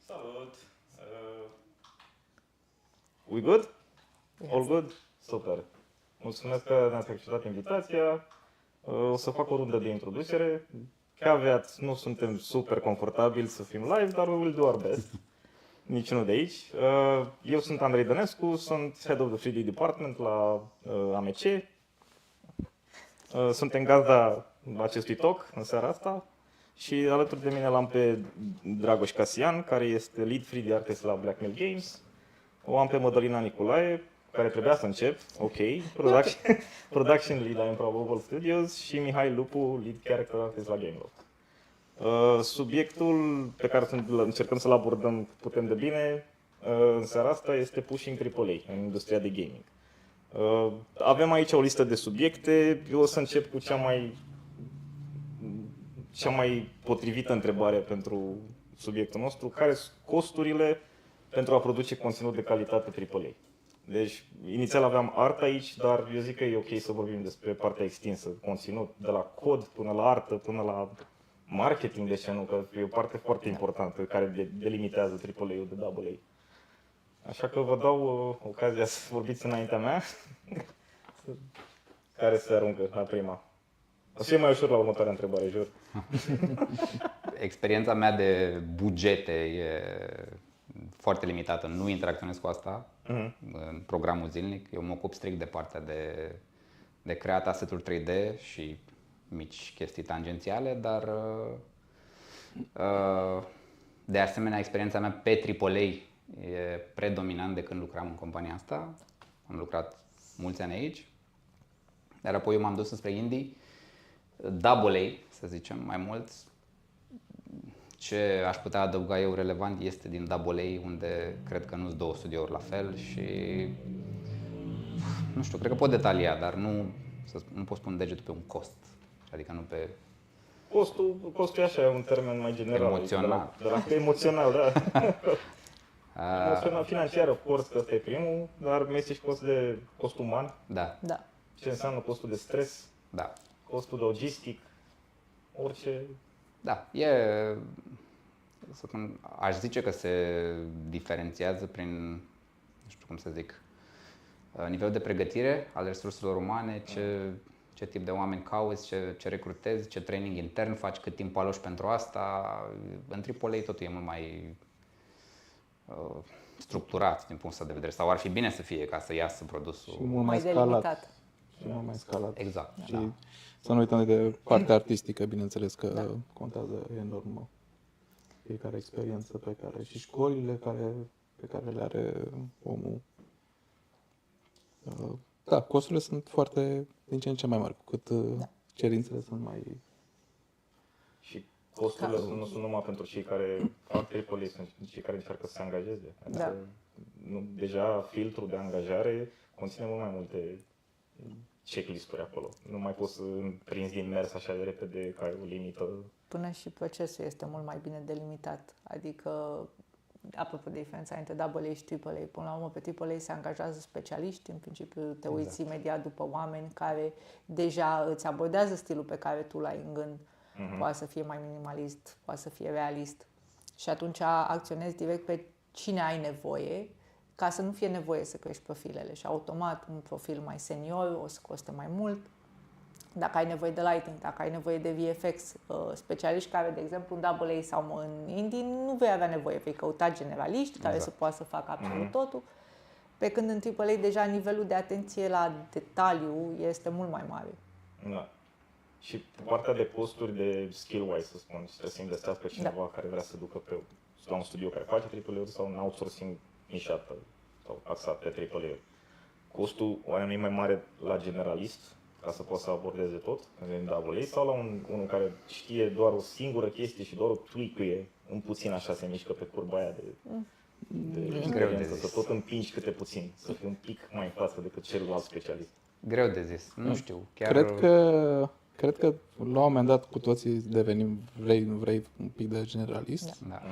Salut! We good? Yes. All good? Super! Mulțumesc că ne-ați acceptat invitația. O să fac o rundă de introducere. Caveat, nu suntem super confortabili să fim live, dar we will do our best. Niciunul de aici. Eu sunt Andrei Dănescu, sunt Head of the 3D Department la AMC. Suntem gazda acestui talk în seara asta și alături de mine l-am pe Dragoș Casian, care este Lead 3D Artist la Blackmail Games. O am pe Mădălina Nicolae, care trebuia să încep, Production Lead la Improbable Studios, și Mihai Lupu, Lead Character Artist la Gameloft. Subiectul pe care încercăm să-l abordăm putem de bine în seara asta este pushing AAA în industria de gaming. Avem aici o listă de subiecte. Eu o să încep cu cea mai potrivită întrebare pentru subiectul nostru. Care sunt costurile pentru a produce conținut de calitate AAA? Deci, inițial aveam art aici, dar eu zic că e ok să vorbim despre partea extinsă, conținut, de la cod până la artă, până la marketing, de ce nu, că e o parte foarte importantă care delimitează AAA-ul de AA. Așa că vă dau ocazia să vorbiți înaintea mea. Care se aruncă la prima? O să fie mai ușor la următoarea întrebare, jur. Experiența mea de bugete e foarte limitată, nu interacționez cu asta în programul zilnic. Eu mă ocup strict de partea de creat asset-uri 3D și mici chestii tangențiale, dar de asemenea experiența mea pe AAA e predominant de când lucram în compania asta. Am lucrat mulți ani aici, dar apoi eu m-am dus spre indie, AA, să zicem, mai mult. Ce aș putea adăuga eu relevant este din AA, unde cred că nu-s două studiouri la fel și nu știu, cred că pot detalia, dar nu pot spune degetul pe un cost, adică nu pe... Costul e așa, e un termen mai general. Emoțional. Emoțional, da. Emoțional, financiar, of course, că ăsta e primul, dar mai este și cost uman. Da. Da. Ce înseamnă costul de stres, Da. costul logistic, orice. Da, aș zice că se diferențiază prin, nu știu cum să zic, nivelul de pregătire al resurselor umane, ce tip de oameni cauți, ce recrutezi, ce training intern faci, cât timp aloci pentru asta. În AAA totul e mult mai structurat din punctul de vedere, sau ar fi bine să fie ca să iasă produsul. Și mult mai delimitat. Și mult mai scalat. Exact. Și Da. să nu uităm de partea artistică, bineînțeles că contează enorm fiecare experiență pe care și școlile pe care le are omul. Da, costurile sunt din ce în ce mai mari, cu cât cerințele sunt mai... Și costurile nu sunt numai pentru cei care fac AAA, sunt cei care încearcă să se angajeze. Da. Deja filtrul de angajare conține mult mai multe checklist-uri acolo. Nu mai poți să prinzi din mers așa de repede ca o limită. Până și procesul este mult mai bine delimitat. Adică, apropo de diferența între AA și AAA, până la urmă pe AAA se angajează specialiști, în principiu te uiți imediat după oameni care deja îți abordează stilul pe care tu l-ai în gând. Poate să fie mai minimalist, poate să fie realist. Și atunci acționezi direct pe cine ai nevoie, ca să nu fie nevoie să crești profilele. Și automat un profil mai senior o să coste mai mult. Dacă ai nevoie de lighting, dacă ai nevoie de VFX, specialiști care, de exemplu, în AA sau în indie, nu vei avea nevoie, vei căuta generaliști care să poată să facă absolut totul. Pe când în AAA deja nivelul de atenție la detaliu este mult mai mare. Da. Și partea de posturi de skill-wise, să spun, trebuie să investească cineva care vrea să ducă la un studio care face AAA-uri sau un outsourcing nișat sau axat pe AAA-uri. Costul oare nu e mai mare la generalist, ca să poată să abordeze tot în AA, sau la unul care știe doar o singură chestie și doar o tweak-uie în puțin așa se mișcă pe curba aia de experiență, să tot împingi câte puțin, să fii un pic mai în față decât celălalt specialist. Greu de zis, nu știu. Chiar... Cred că la un moment dat cu toții devenim, vrei, nu vrei, un pic de generalist. Da.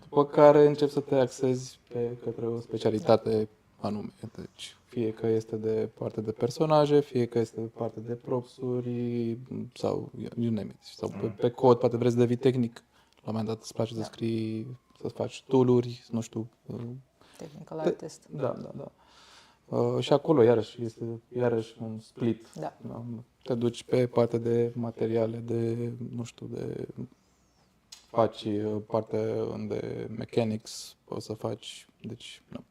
După care începi să te axezi către o specialitate anume. Deci, fie că este de parte de personaje, fie că este de parte de propsuri sau you name it. Sau pe cod, poate vrei să devii tehnic un moment dat îți place să scrii, să faci tool-uri, nu știu. Technical artist. Da. Și acolo iarăși este un split. Da. Te duci pe partea de materiale, de, nu știu, de faci partea de mechanics, poți să faci, deci, nu.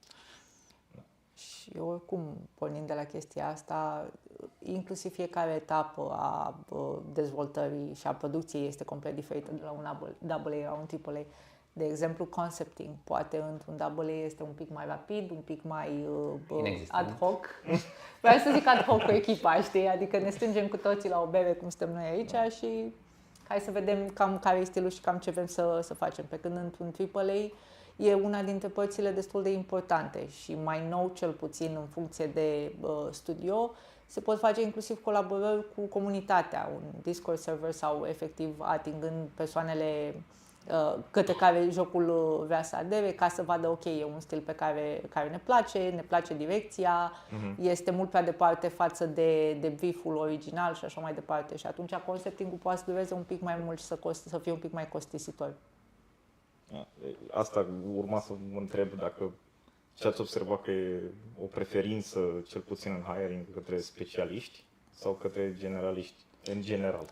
Și oricum, pornind de la chestia asta, inclusiv fiecare etapă a dezvoltării și a producției este complet diferită de la un AA la un AAA. De exemplu, concepting. Poate într-un AA este un pic mai rapid, un pic mai ad hoc. Vreau să zic ad hoc cu echipa, știi? Adică ne strângem cu toții la o bere, cum stăm noi aici și hai să vedem cam care e stilul și cam ce vrem să facem. Pe când într-un AAA e una dintre părțile destul de importante și mai nou, cel puțin în funcție de studio, se pot face inclusiv colaborări cu comunitatea, un Discord server sau efectiv atingând persoanele către care jocul vrea să adere, ca să vadă, ok, e un stil pe care ne place direcția, este mult prea departe față de brief-ul original și așa mai departe. Și atunci concepting-ul poate să dureze un pic mai mult și să fie un pic mai costisitor. Asta urma să mă întreb dacă ce ați observat că e o preferință, cel puțin în hiring, către specialiști sau către generaliști, în general.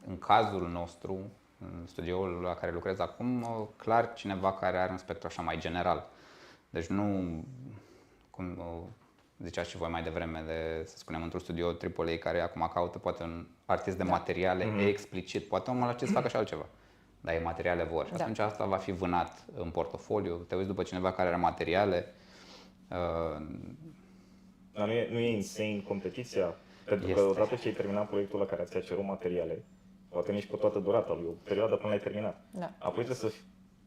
În cazul nostru, în studioul la care lucrez acum, clar cineva care are un spectru așa mai general. Deci nu, cum ziceați și voi mai devreme, să spunem, într-un studio AAA care acum caută poate un artist de materiale explicit, poate omul acesta să facă și altceva. Dar e materiale vor. Și atunci asta va fi vânat în portofoliu. Te uiți după cineva care are materiale. Dar nu e insane competiția? Pentru că odată ce ai terminat proiectul la care ți-a cerut materiale, poate nici pe toată durata lui, o perioadă până l-ai terminat. Da. Apoi trebuie să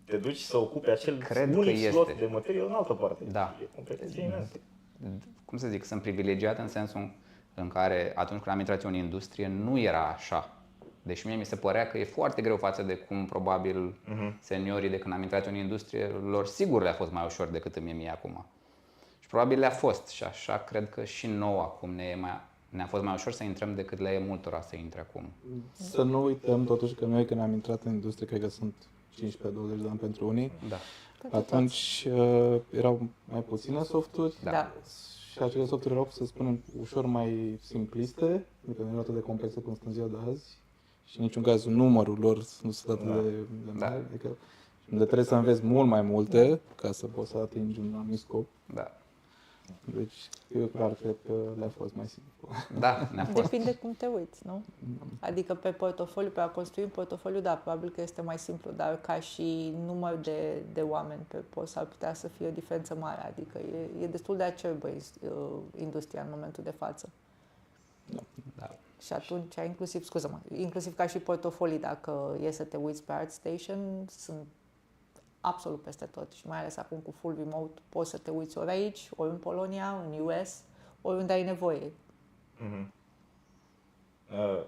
te duci să ocupi acel unic slot de material în altă parte. Da. E competiție imensă. Cum să zic, sunt privilegiat în sensul în care atunci când am intrat eu în industrie nu era așa. Deci mie mi se părea că e foarte greu față de cum probabil seniorii de când am intrat în industrie, lor sigur le-a fost mai ușor decât mie acum. Și probabil le-a fost și așa cred că și nouă acum ne-a fost mai ușor să intrăm decât le e multora să intre acum. Să nu uităm totuși că noi când am intrat în industrie, cred că sunt 15-20 de ani pentru unii, atunci erau mai puține softuri și acele softuri erau, să spunem, ușor mai simpliste, adică nu erau atât de complexe cum sunt în ziua de azi. Și în niciun caz numărul lor nu sunt atât de mare, adică trebuie să înveți mult mai multe ca să poți să atingi un anumit scop. Da. Deci, eu clar cred că le-a fost mai simplu. Da, ne-a fost. Depinde cum te uiți, nu? Adică pe portofoliu, pe a construi un portofoliu, da, probabil că este mai simplu, dar ca și număr de oameni pe post ar putea să fie o diferență mare, adică e destul de acerbă industria în momentul de față. Da. Și atunci, inclusiv ca și portofolii, dacă e să te uiți pe ArtStation, sunt absolut peste tot și mai ales acum cu full remote, poți să te uiți ori aici, ori în Polonia, în US, oriunde ai nevoie.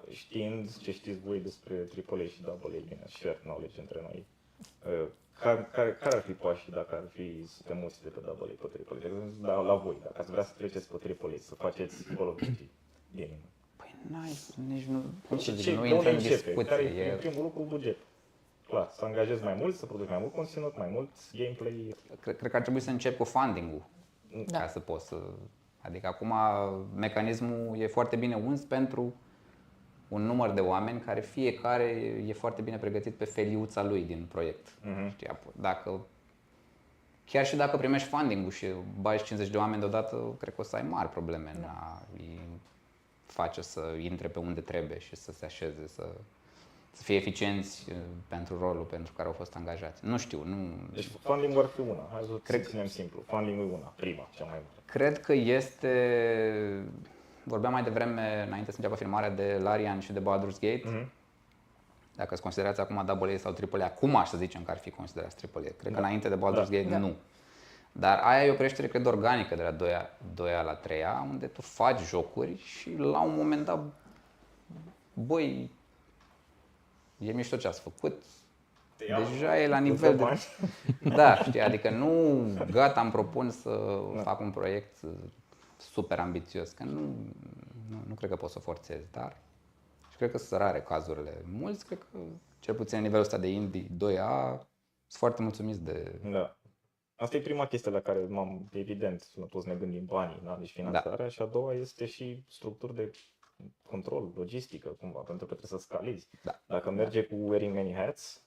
Știind ce știți voi despre AAA și AA, bine, share knowledge între noi, care ar fi pașii dacă ar fi să te muți de pe AA pe AAA? La voi, dacă ați vrea să treceți pe AAA, să faceți Call of Duty gaming. Nici nu, nu intră în discuție. Care e primul lucru? Buget. Clar, să angajezi mai mult, să produci mai mult conținut, mai mult gameplay. Cred că ar trebui să încep cu funding-ul ca să poți să... Adică acum mecanismul e foarte bine uns pentru un număr de oameni care fiecare e foarte bine pregătit pe feliuța lui din proiect. Știi, chiar și dacă primești funding-ul și bagi 50 de oameni deodată, cred că o să ai mari probleme în a face să intre pe unde trebuie și să se așeze, să fie eficienți pentru rolul pentru care au fost angajați. Nu știu, nu... Deci funding-ul ar fi una. Hai să ținem simplu. Funding-ul e una, prima, cea mai mare. Cred că este... Vorbeam mai devreme, înainte să înceapă filmarea, de Larian și de Baldur's Gate. Dacă îți considerați acum AA sau AAA, acum aș să zicem că ar fi considerați AAA. Cred că înainte de Baldur's Gate nu. Dar aia e o creștere, cred, organică de la 2A la 3A, unde tu faci jocuri și la un moment dat, băi, e mișto ce ați făcut, deja e la nivel de... Da, știi, adică nu, gata, îmi propun să fac un proiect super ambițios, că nu cred că pot să forțez, dar cred că sunt rare cazurile. Mulți, cred că, cel puțin la nivelul ăsta de indie 2A, sunt foarte mulțumiți de... Da. Asta e prima chestie la care evident, nu toți ne gândim banii, da? Deci finanțarea, Da. și a doua este și structuri de control, logistică, cumva, pentru că trebuie să scalezi. Da. Dacă merge cu wearing many hats,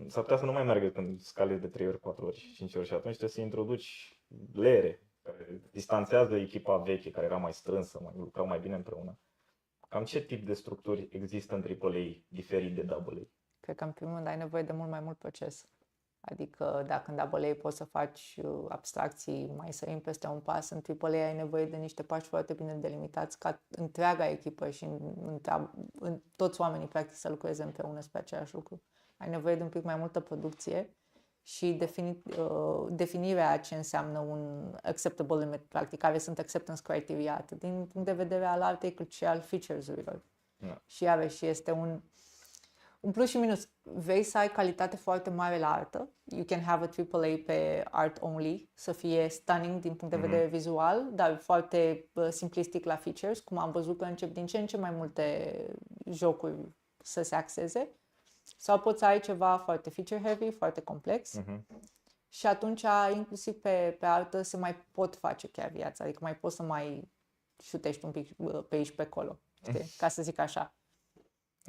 s-ar putea să nu mai meargă când scalezi de 3 ori, 4 ori, 5 ori și atunci trebuie să introduci leere care distanțează echipa veche, care era mai strânsă, mai lucrau mai bine împreună. Cam ce tip de structuri există în AAA diferit de AA? Cred că în primul rând ai nevoie de mult mai mult proces. Adică dacă în AA poți să faci abstracții mai sărim peste un pas, în AAA ai nevoie de niște pași foarte bine delimitați ca întreaga echipă și în toți oamenii practic să lucreze împreună spre același lucru. Ai nevoie de un pic mai multă producție și definirea a ce înseamnă un acceptable limit, practic, care sunt acceptance criteria, atât din punct de vedere al artei cât și al features-urilor. Și iarăși este un plus și minus. Vei să ai calitate foarte mare la artă. You can have a AAA pe art only, să fie stunning din punct de vedere vizual, dar foarte simplistic la features, cum am văzut că încep din ce în ce mai multe jocuri să se axeze. Sau poți să ai ceva foarte feature heavy, foarte complex. Și atunci, inclusiv pe artă, se mai pot face chiar viața. Adică mai poți să mai șutești un pic pe aici, pe acolo, știi? Ca să zic așa.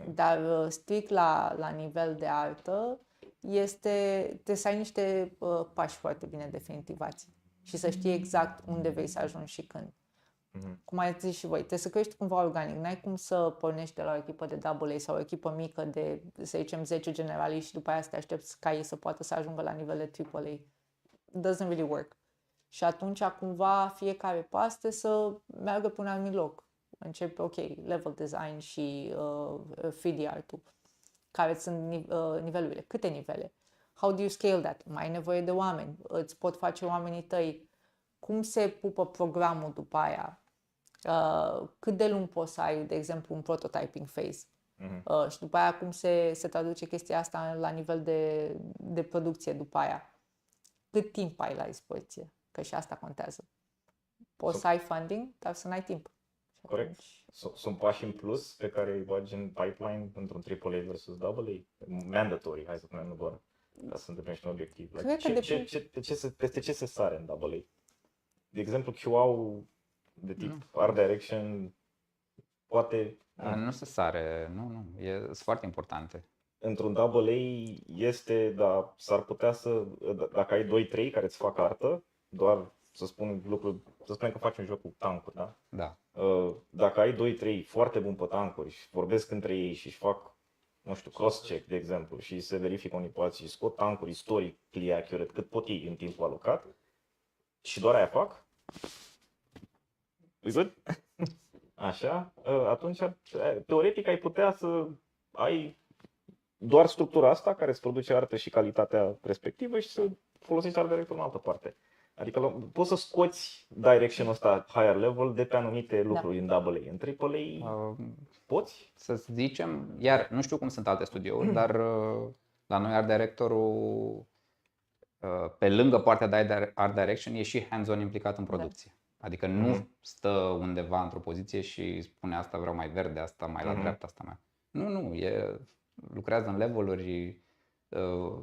Dar strict la nivel de artă, trebuie să ai niște pași foarte bine definitivați și să știi exact unde vrei să ajungi și când. Cum ai zis și voi, trebuie să crești cumva organic. N-ai cum să pornești de la o echipă de AA sau o echipă mică de, să zicem, 10 generaliști și după aia să te aștepți ca ei să poată să ajungă la nivel de AAA. It doesn't really work. Și atunci, cumva, fiecare pas trebuie să meargă pe un anumit loc. Începe, ok, level design și 3D art-ul. Care sunt nivelurile? Câte nivele? How do you scale that? Mai ai nevoie de oameni? Îți pot face oamenii tăi? Cum se pupă programul după aia? Cât de lung poți să ai, de exemplu, un prototyping phase? Și după aia cum se traduce chestia asta la nivel de producție după aia? Cât timp ai la dispoziție? Că și asta contează. Poți să ai funding, dar să n-ai timp. Corect. Sunt pași în plus pe care îi bagi în pipeline într-un AAA versus AA? Mandatory, hai să spunem, nu doar ca să îndeplinești un obiectiv. Peste ce se sare în AA? De exemplu, QA-ul de tip Art Direction poate... Nu se sare, nu, sunt foarte importante. Într-un AA este, dar s-ar putea să, dacă ai 2-3 care îți fac artă, doar să spun lucruri, să spunem că faci un joc cu tancuri, da? Da. Dacă ai 2-3 foarte buni pe tancuri și vorbesc între ei și își fac, nu știu, cross-check, de exemplu, și se verifică unii pe alții și scot tancuri istoric, accurate, cât pot ei în timpul alocat, și doar aia fac, e good? Așa, atunci, teoretic, ai putea să ai doar structura asta care îți produce artă și calitatea respectivă și să folosești art director în altă parte. Adică poți să scoți direction-ul ăsta higher level de pe anumite lucruri în AA. În AAA poți? Să zicem, iar nu știu cum sunt alte studiouri, dar la noi art directorul, pe lângă partea de art direction, e și hands-on implicat în producție. Adică nu stă undeva într-o poziție și spune asta vreau mai verde, asta mai la dreapta, asta mai... Nu, lucrează în level-uri,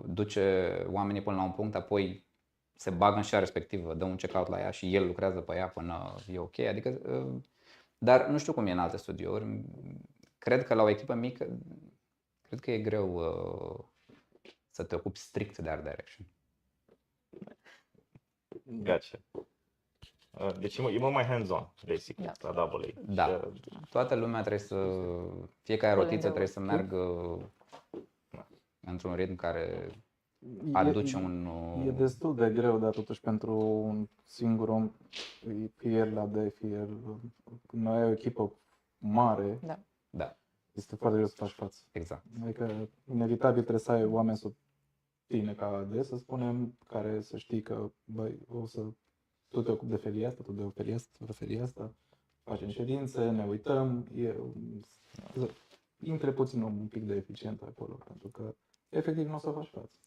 duce oamenii până la un punct, apoi se bagă în șa respectivă, dă un check-out la ea și el lucrează pe ea până e ok. Adică, dar nu știu cum e în alte studiouri. Cred că la o echipă mică, cred că e greu să te ocupi strict de art direction. Gotcha. Deci e mult mai hands-on, basic, la AA. Da. Toată lumea trebuie să, fiecare rotiță trebuie să meargă într-un ritm care aduce un... E destul de greu, dar totuși pentru un singur om, fie el la D, fie el... Când ai o echipă mare, da. Este foarte greu să faci față. Exact. Adică, inevitabil trebuie să ai oameni sub tine ca AD, să spunem, care să știi că, băi, tu te ocupi de felia asta, tu de felia asta, tu de felia asta, facem ședințe, ne uităm, intre puțin un pic de eficient acolo, pentru că efectiv nu o să faci față.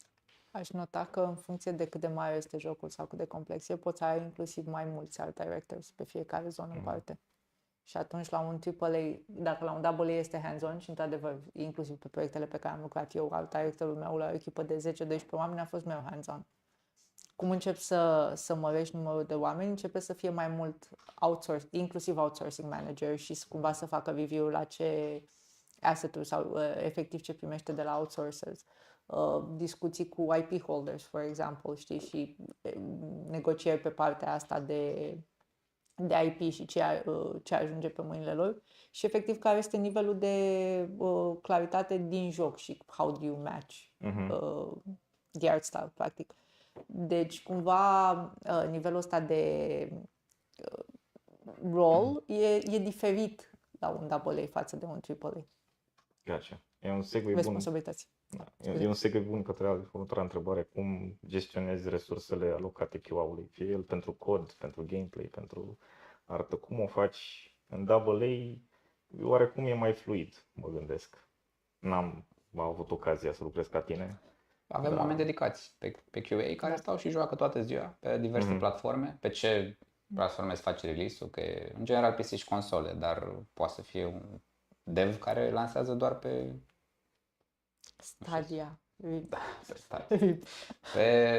Aș nota că în funcție de cât de mare este jocul sau cât de complex e, poți să ai inclusiv mai mulți art directors pe fiecare zonă în parte. Și atunci la un AAA, dacă la un AA este hands-on și într-adevăr, inclusiv pe proiectele pe care am lucrat eu, alt directorul meu la o echipă de 10-12 oameni a fost meu hands-on. Cum încep să mărești numărul de oameni, începe să fie mai mult inclusiv outsourcing manager și cumva să facă review la ce asset-uri sau efectiv ce primește de la outsourcers. Discuții cu IP holders, for example, știi, și negocieri pe partea asta de IP și ce ajunge pe mâinile lor și efectiv care este nivelul de claritate din joc și how do you match the art style, practic. Deci, cumva, nivelul ăsta de role e diferit la un AA față de un AAA. Gotcha. E un segue bun. Responsabilități. Da. E un segue bun către următoarea întrebare. Cum gestionezi resursele alocate QA-ului? Fie el pentru cod, pentru gameplay, pentru artă. Cum o faci în AA? Oarecum e mai fluid, mă gândesc. N-am avut ocazia să lucrez ca tine. Avem oameni dedicați pe QA care stau și joacă toată ziua pe diverse platforme. Pe ce platforme îți face release-ul? Că e, în general PC și console, dar poate să fie un dev care lansează doar pe Stadia. Da, pe Stadia.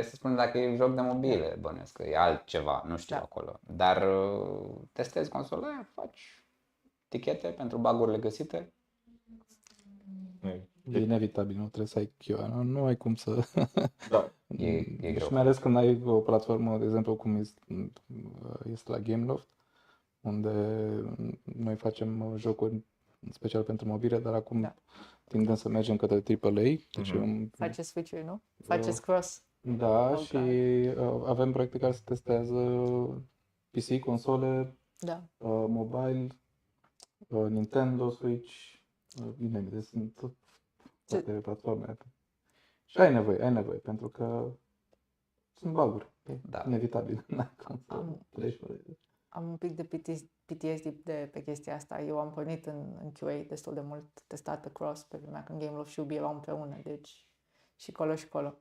Să spunem dacă e joc de mobile, bănuiesc că e altceva, nu știu acolo. Dar testezi consola aia, faci tichete pentru bug-urile găsite. E inevitabil, nu trebuie să ai QA, nu ai cum să... Da, e greu. Și mai ales când ai o platformă, de exemplu, cum este la Gameloft, unde noi facem jocuri special pentru mobile, dar acum tindem să mergem către AAA. Deci faceți switch-uri, nu? Faceți cross. Da, și avem proiecte care se testează PC, console, mobile, Nintendo, Switch, deci sunt toate platforme. Și ai nevoie, pentru că sunt bug-uri. Inevitabil. Am un pic de PTSD pe chestia asta. Eu am pornit în QA destul de mult, testat pe cross pe vremea când Gameloft și Ubi erau împreună, deci și colo și colo.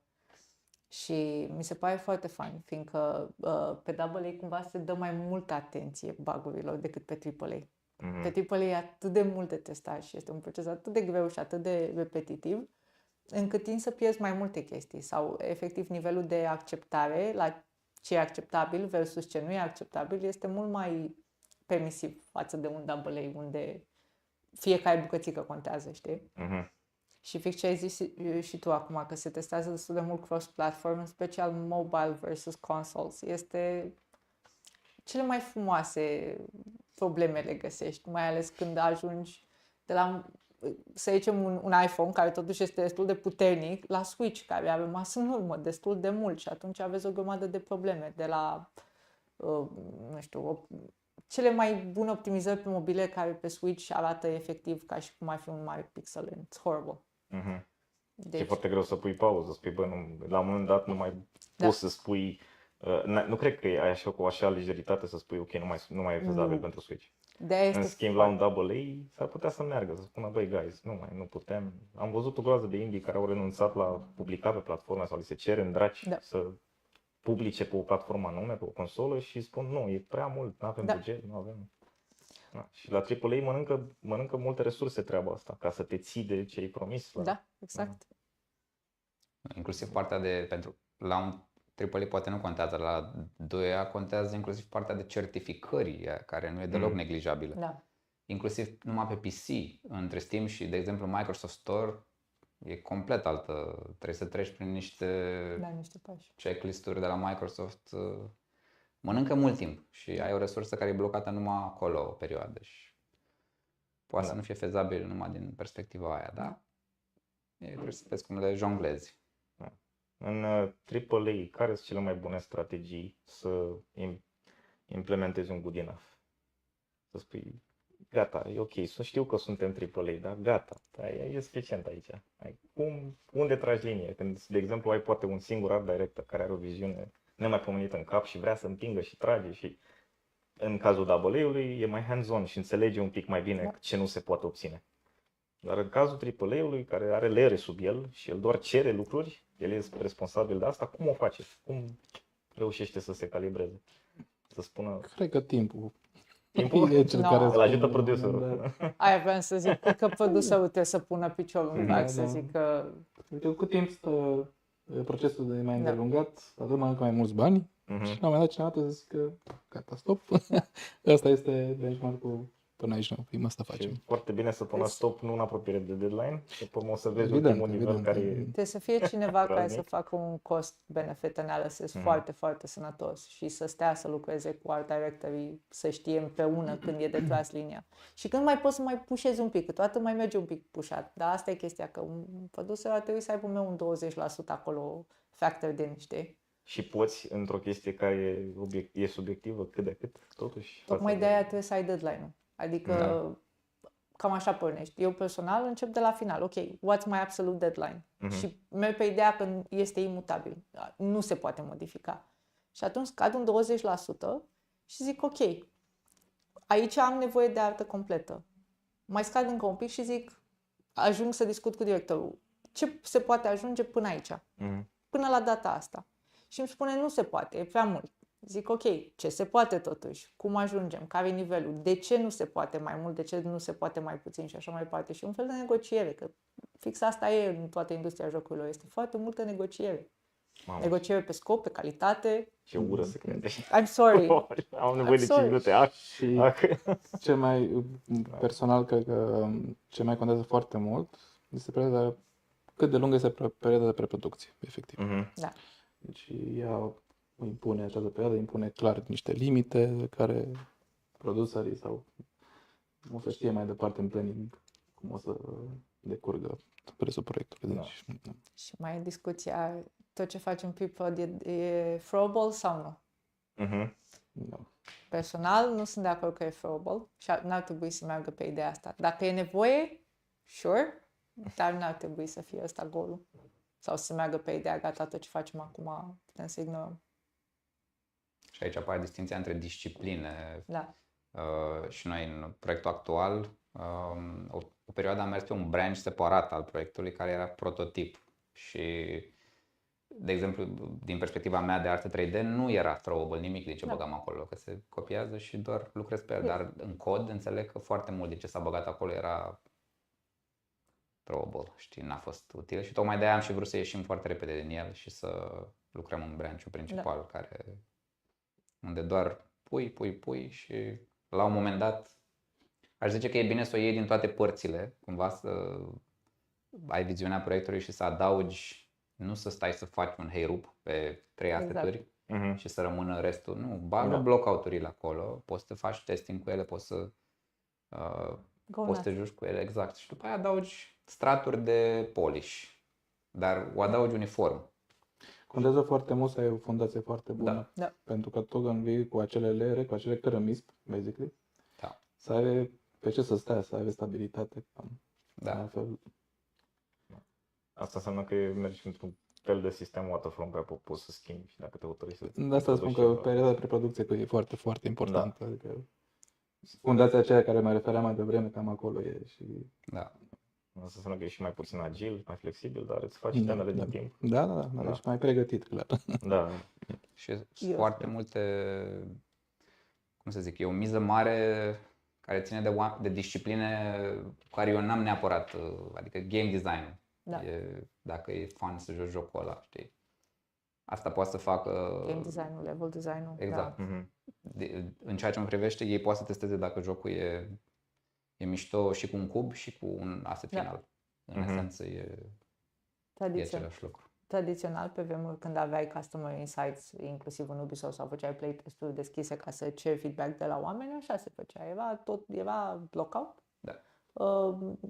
Și mi se pare foarte fain, fiindcă pe AA cumva se dă mai multă atenție bug-urilor decât pe AAA. Pe AAA e atât de mult de testat și este un proces atât de greu și atât de repetitiv, încât tind să pierzi mai multe chestii sau efectiv nivelul de acceptare la ce e acceptabil versus ce nu e acceptabil este mult mai permisiv față de un AA unde fiecare bucățică contează, știi? Și fix ce ai zis și tu acum, că se testează destul de mult cross-platform, în special mobile versus consoles. Este cele mai frumoase probleme le găsești, mai ales când ajungi de la, să zicem, un iPhone, care totuși este destul de puternic, la Switch, care a rămas în urmă destul de mult și atunci aveți o grămadă de probleme de la, nu știu, cele mai bune optimizări pe mobile care pe Switch arată efectiv ca și cum ar fi un mare pixel. It's horrible. Deci... E foarte greu să pui pauză, spui, la un moment dat nu mai poți să spui, nu cred că ai așa cu așa legeritate să spui, ok, nu mai e fezabil pentru Switch. În schimb, la un AA s-ar putea să meargă, să spună, băi, guys, nu putem. Am văzut o groază de indie care au renunțat la publica pe platforme sau li se cere în draci să publice pe o platformă anume, pe o consolă și spun, nu, e prea mult, nu avem buget, nu avem. Și la AAA mănâncă multe resurse treaba asta, ca să te ții de ce ai promis. Da, exact. Inclusiv partea la un AAA poate nu contează, la 2A contează inclusiv partea de certificări, care nu e deloc neglijabilă. Da. Inclusiv numai pe PC, între Steam și, de exemplu, Microsoft Store, e complet altă. Trebuie să treci prin niște checklist-uri de la Microsoft. Mănâncă mult timp și ai o resursă care e blocată numai acolo o perioadă și poate să nu fie fezabil numai din perspectiva aia, da? Trebuie să vezi cum le jonglezi. În AAA, care sunt cele mai bune strategii să implementezi un good enough? Să spui, gata, e ok, să știu că suntem AAA, dar gata, e suficient aici. Unde tragi linie? Când, de exemplu, ai poate un singur art director care are o viziune nemaipomenită în cap și vrea să împingă și trage și în cazul AA-ului e mai hands-on și înțelege un pic mai bine ce nu se poate obține. Dar în cazul AAA-ului, care are layere sub el și el doar cere lucruri, el este responsabil de asta, cum o face? Cum reușește să se calibreze? Să spună... Cred că timpul Timpul? E cel care îl ajută spune, producerul. Aia vreau să zic, că producerul trebuie să pună piciorul în bac, să zic că... Uite, cu timp stă procesul de mai îndelungat, atât mai mai mulți bani și la un moment dat cineva trebuie să zică gata, stop. Asta este benchmark-ul. Până aici nu, asta facem. Și foarte bine să pună stop, nu în apropiere de deadline, că pe urmă o să vezi ultimul nivel care e... Trebuie să fie cineva care să facă un cost-benefit analysis foarte, foarte sănătos și să stea să lucreze cu art directorii, să știe împreună când e de tras linia. Și când mai poți să mai pușezi un pic, câteodată mai merge un pic pușat. Dar asta e chestia, că un producer ar trebui să aibă un 20% acolo factored in, știi? Și poți, într-o chestie care e subiectivă, cât de cât, totuși... Tocmai de-aia trebuie să ai deadline-ul. Adică cam așa pornești. Eu personal încep de la final. Ok, what's my absolute deadline? Și merg pe ideea că este imutabil. Nu se poate modifica. Și atunci scad un 20% și zic ok, aici am nevoie de artă completă. Mai scad încă un pic și zic, ajung să discut cu directorul. Ce se poate ajunge până aici? Până la data asta. Și îmi spune, nu se poate, e prea mult. Zic, ok, ce se poate totuși? Cum ajungem? Care e nivelul? De ce nu se poate mai mult? De ce nu se poate mai puțin? Și așa mai departe. Și un fel de negociere, că fix asta e în toată industria jocurilor. Este foarte multă negociere. Mamă. Negociere pe scop, pe calitate. Ce ură să crede. I'm sorry. Am nevoie de 5 minute. Și ce mai personal, cred că ce mai contează foarte mult este perioada, cât de lungă este perioada de preproducție, efectiv. Da. Deci ea impune această perioadă, impune clar niște limite care producerii sau o să știe mai departe în planning cum o să decurgă prețul proiectului. Deci, Și mai e discuția, tot ce facem pe pod e throwable sau nu? No. Personal, nu sunt de acord că e throwable și n-ar trebui să meargă pe ideea asta. Dacă e nevoie, sure, dar n-ar trebui să fie ăsta golul. Sau să meargă pe ideea, gata, tot ce facem acum putem să ignorăm. Și aici apare distinția între discipline. Da. Și noi în proiectul actual, o perioadă am mers pe un branch separat al proiectului care era prototip. Și, de exemplu, din perspectiva mea de artă 3D, nu era throwable nimic din ce băgam acolo, că se copiază și doar lucrez pe el. Dar în cod înțeleg că foarte mult din ce s-a băgat acolo era throwable, știi, n-a fost util și tocmai de-aia am și vrut să ieșim foarte repede din el și să lucrăm în branch-ul principal, unde doar pui și la un moment dat aș zice că e bine să o iei din toate părțile, cumva să ai viziunea proiectului și să adaugi, nu să stai să faci un heirup pe 3 asseturi și să rămână restul, nu, bagă blockout-urile acolo, poți să faci testing cu ele, poți să te joci cu ele, exact, și după aia adaugi straturi de polish, dar o adaugi uniform. Contează foarte mult să ai o fundație foarte bună, pentru că tot când vii cu acele leere, cu acele cărămisp, basically, să ai pe ce să stai, să ai stabilitate. Altfel... Asta înseamnă că mergi într-un fel de sistem waterflow care poți să schimbi dacă te hotărăști să... De asta spun că perioada de preproducție e foarte, foarte importantă. Adică fundația aceea care mă refeream mai devreme, cam acolo e și... Asta înseamnă că e și mai puțin agil, mai flexibil, dar îți faci temele din timp. Da, și mai pregătit, clar. Da. Și foarte multe, cum să zic, e o miză mare care ține de discipline cu care eu n-am neapărat, adică game design-ul. Dacă e fun să joci jocul ăla, știi? Asta poate să facă... Game design-ul, level design-ul. Exact. În ceea ce mă privește, ei poate să testeze dacă jocul e mișto și cu un cub și cu un asset final. În esență e același lucru. Tradițional, pe vremuri când aveai Customer Insights, inclusiv în Ubisoft, sau făceai playtest-uri deschise ca să ceri feedback de la oameni, așa se făcea. Era blockout,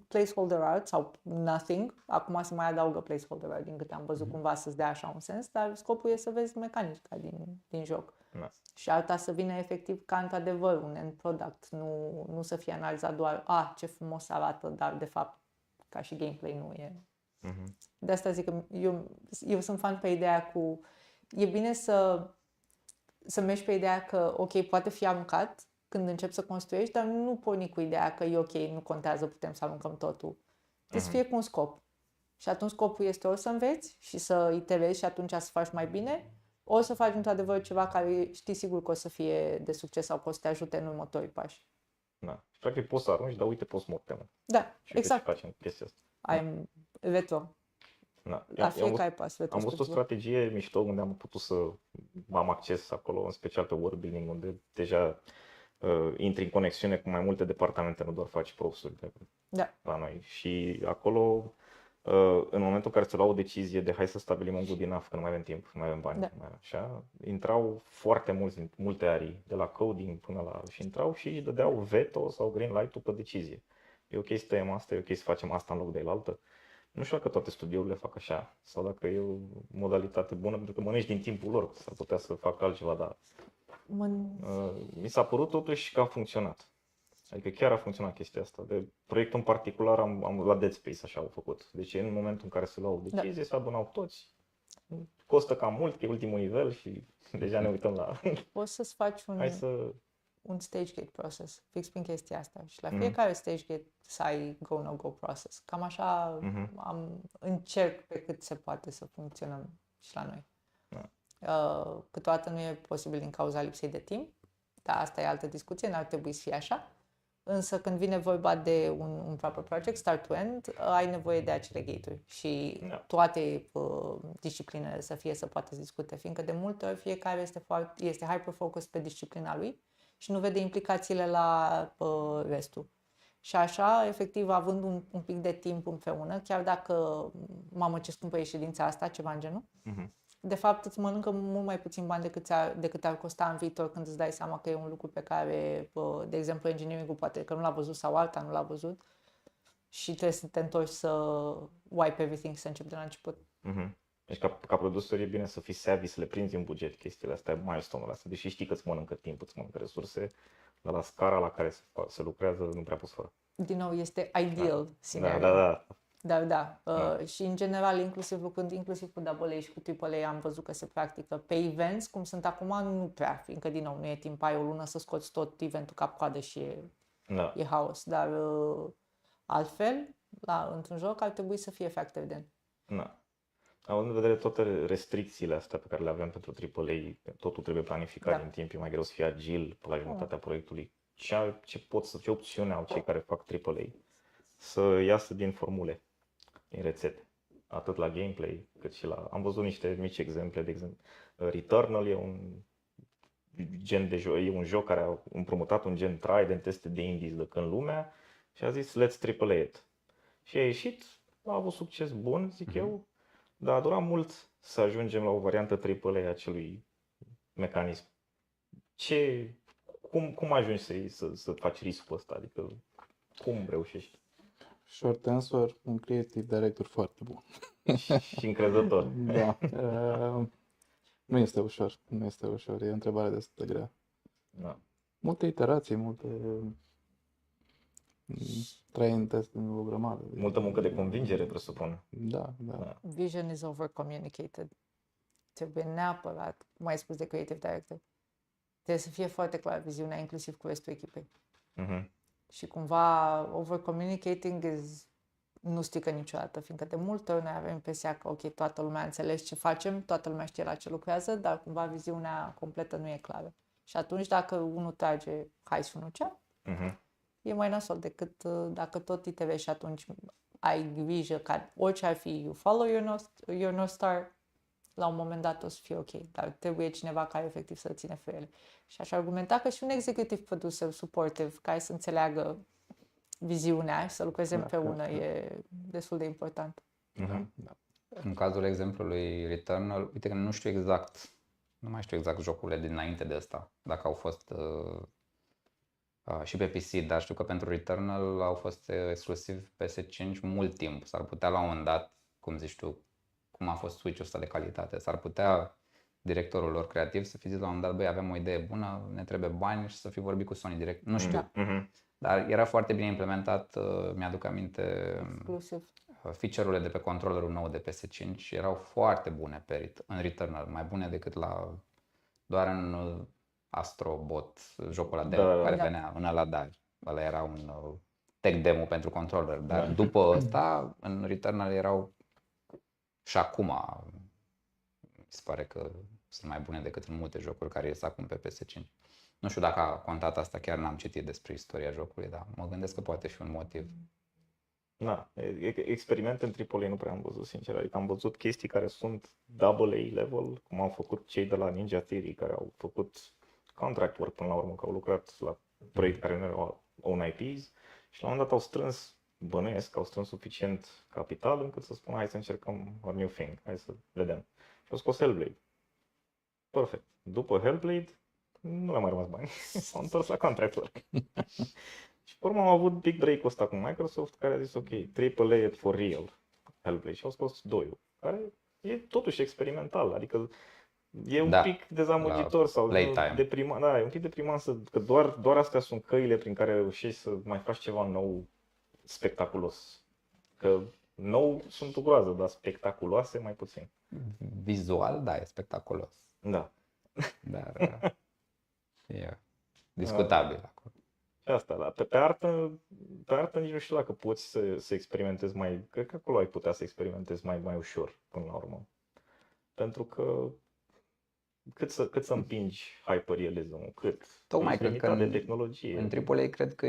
placeholder art sau nothing. Acum se mai adaugă placeholder art, din câte am văzut, cumva să-ți dea așa un sens, dar scopul e să vezi mecanica din joc. Și alta să vină efectiv ca într-adevăr un end product, nu să fie analizat doar ce frumos arată, dar de fapt ca și gameplay nu e. De asta zic că eu sunt fan pe ideea cu e bine să mergi pe ideea că ok, poate fi aruncat când începi să construiești, dar nu porni cu ideea că e ok, nu contează, putem să aruncăm totul. Trebuie să fie cu un scop. Și atunci scopul este ori să înveți și să iterezi și atunci să faci mai bine, o să faci într-adevăr ceva care știi sigur că o să fie de succes sau că o să te ajute în următorii pași. Da. Și practic poți să arunci, dar uite, post-mortem. Da, Și exact. ce facem chestia asta. Ai retro. Da. La fiecare pas. Am văzut o strategie mișto unde am putut să am acces acolo, în special pe workbuilding, unde deja intri în conexiune cu mai multe departamente, nu doar faci prosuri la noi. Și acolo, în momentul în care se lua o decizie de hai să stabilim un good enough, că nu mai avem timp, nu mai avem bani, așa, intrau foarte multe arii, de la coding până la... și intrau și își dădeau veto sau green light-ul pe decizie. E ok să tăiem asta, e ok să facem asta în loc de elaltă. Nu știu dacă toate studiourile fac așa sau dacă e o modalitate bună, pentru că mănânci din timpul lor, s-ar putea să facă altceva, dar mi s-a părut totuși că a funcționat. Adică chiar a funcționat chestia asta. De proiectul în particular am la Dead Space așa au făcut. Deci în momentul în care se luau o decizie, se adunau toți. Costă cam mult, e ultimul nivel și deja ne uităm la... Poți să-ți faci un stage gate process, fix prin chestia asta. Și la fiecare stage gate să ai go-no-go process. Cam așa încerc pe cât se poate să funcționăm și la noi. Câteodată nu e posibil din cauza lipsei de timp, dar asta e altă discuție, n-ar trebui să fie așa. Însă când vine vorba de un proper project, start to end, ai nevoie de acele gate-uri și toate disciplinele să poată să discute, fiindcă de multe ori fiecare este hyper-focus pe disciplina lui și nu vede implicațiile la restul. Și așa, efectiv, având un pic de timp împreună, chiar dacă, mamă, ce scumpă e ședința asta, ceva în genul, de fapt îți mănâncă mult mai puțin bani decât ar costa în viitor când îți dai seama că e un lucru pe care, de exemplu, engineering-ul poate că nu l-a văzut sau alta nu l-a văzut și trebuie să te întorci să wipe everything și să începi de la început. Deci ca producător e bine să fii savvy, să le prinzi în buget chestiile astea, milestone-ul ăsta, deși știi că îți mănâncă timp, îți mănâncă resurse, dar la scara la care se lucrează nu prea poți fără. Din nou, este ideal scenario. Da. Și în general, inclusiv cu AA și cu AAA am văzut că se practică pe events, cum sunt acum, nu prea, fiindcă din nou nu e timp, ai o lună să scoți tot eventul cap-coadă și e haos. Dar altfel, într-un joc ar trebui să fie factored in. Având în vedere toate restricțiile astea pe care le avem pentru AAA, totul trebuie planificat din timp, e mai greu să fie agil pe la jumătatea proiectului. Ce opțiune au cei care fac AAA să iasă din formule, din rețete, atât la gameplay cât și la... Am văzut niște mici exemple, de exemplu, Returnal e un gen de joc, e un joc care a împrumutat un gen tried and tested de indies de când lumea și a zis let's AAA it. Și a ieșit, a avut succes bun, zic eu, dar a durat mult să ajungem la o variantă AAA a acelui mecanism. Cum ajungi să faci riscul ăsta? Adică cum reușești? Short answer, un creative director foarte bun. Și încrezător. Da. Nu este ușor. E o întrebare destul de grea. Multe iterații, train testing, o grămadă. Multă muncă de convingere, presupun. Da. Vision is over-communicated. Trebuie neapărat, cum ai spus de creative director, trebuie să fie foarte clar viziunea, inclusiv cu restul echipei. Și cumva over-communicating nu strică niciodată, fiindcă de multe ori noi avem impresia că ok, toată lumea a înțeles ce facem, toată lumea știe la ce lucrează, dar cumva viziunea completă nu e clară. Și atunci dacă unul trage hai și unul cea, e mai nasol decât dacă tot iterezi și atunci ai grijă ca orice ar fi, you follow your North Star, la un moment dat o să fie ok, dar trebuie cineva care efectiv să ține frâiele. Și aș argumenta că și un executive producer supportive care să înțeleagă viziunea și să lucreze împreună e destul de important. În cazul exemplului Returnal, uite că nu mai știu exact jocurile dinainte de ăsta, dacă au fost și pe PC, dar știu că pentru Returnal au fost exclusiv PS5 mult timp. S-ar putea la un moment dat, cum zici tu, cum a fost switch-ul ăsta de calitate, s-ar putea directorul lor creativ să fi zis la un moment dat, băi, avem o idee bună, ne trebuie bani și să fi vorbit cu Sony direct, nu știu. Dar era foarte bine implementat, mi-aduc aminte, feature-urile de pe controllerul nou de PS5 erau foarte bune în Returnal, mai bune decât doar în Astrobot, jocul ăla care venea în ăla, ăla era un tech demo pentru controller, dar după ăsta, în Returnal erau și acum, mi se pare că sunt mai bune decât în multe jocuri care ies acum pe PS5. Nu știu dacă a contat asta, chiar n-am citit despre istoria jocului, dar mă gândesc că poate fi un motiv. Da, experimente în AAA nu prea am văzut, sincer. Adică am văzut chestii care sunt AA level, cum au făcut cei de la Ninja Theory, care au făcut contract work până la urmă, că au lucrat la proiecte care nu erau own IPs și la un moment dat au strâns, bănuiesc, au strâns suficient capital încât să spună hai să încercăm a new thing, hai să vedem. Și au scos Hellblade. Perfect. După Hellblade nu le-a mai rămas bani, s-au întors la contract work. Și pe urmă am avut big break-ul ăsta cu Microsoft, care a zis ok, AAA for real, Hellblade, și au scos 2-ul, care e totuși experimental, adică e un pic dezamăgitor sau deprimant, da, e un pic deprimant că doar astea sunt căile prin care reușești să mai faci ceva nou spectaculos. Că nou sunt o groază, dar spectaculoase mai puțin. Vizual, da, e spectaculos. Da. Dar e discutabil acolo. Asta, pe artă nici nu știu dacă poți să experimentezi mai, cred că acolo ai putea să experimentezi mai ușor până la urmă. Pentru că cât să împingi hyperrealism-ul, tocmai cred că de tehnologie. În AAA cred că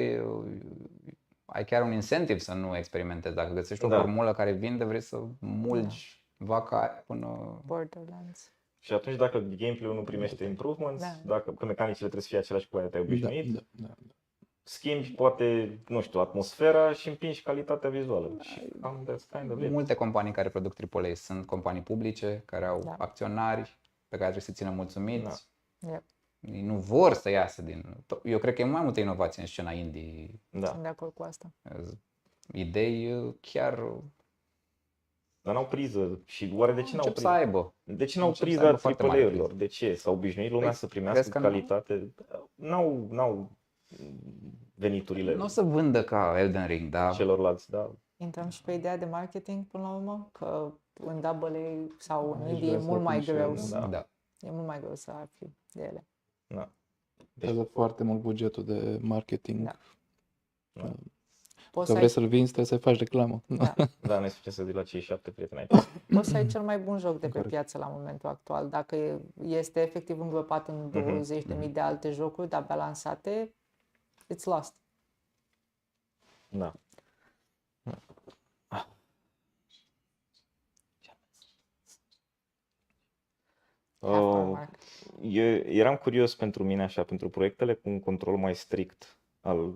ai chiar un incentiv să nu experimentezi. Dacă găsești o formulă care vinde, vrei să mulgi vaca până... Borderlands. Și atunci dacă gameplay-ul nu primește improvements, că mecanicile trebuie să fie aceleași cu care te-ai obișnuit, schimbi poate, nu știu, atmosfera și împingi calitatea vizuală. Multe companii care produc AAA sunt companii publice, care au acționari pe care trebuie să țină mulțumiți. Ei nu vor să iasă din... Eu cred că e mai multă inovație în scena indie. Sunt de acord cu asta. Idei chiar... Dar n-au priză. Și oare de ce n-au priză? Să aibă. De ce n-au priză AAA-urilor? De ce? S-au obișnuit lumea să primească calitate? N-au veniturile. Nu o să vândă ca Elden Ring, da. Celorlalți, da. Intrăm și pe ideea de marketing până la urmă, că în AA sau în indie e mult mai greu. E mult mai greu să afli de ele. Da. Deci foarte mult bugetul de marketing. Da. Dacă vrei să-l vinzi, trebuie să faci reclamă. Da, ne suficient să zic la cei 7 prieteni. Poți să ai cel mai bun joc de pe piață la momentul actual. Dacă este efectiv îngropat în 20.000 de alte jocuri, dar balansate, it's lost. Da. Eram curios pentru mine așa, pentru proiectele cu un control mai strict al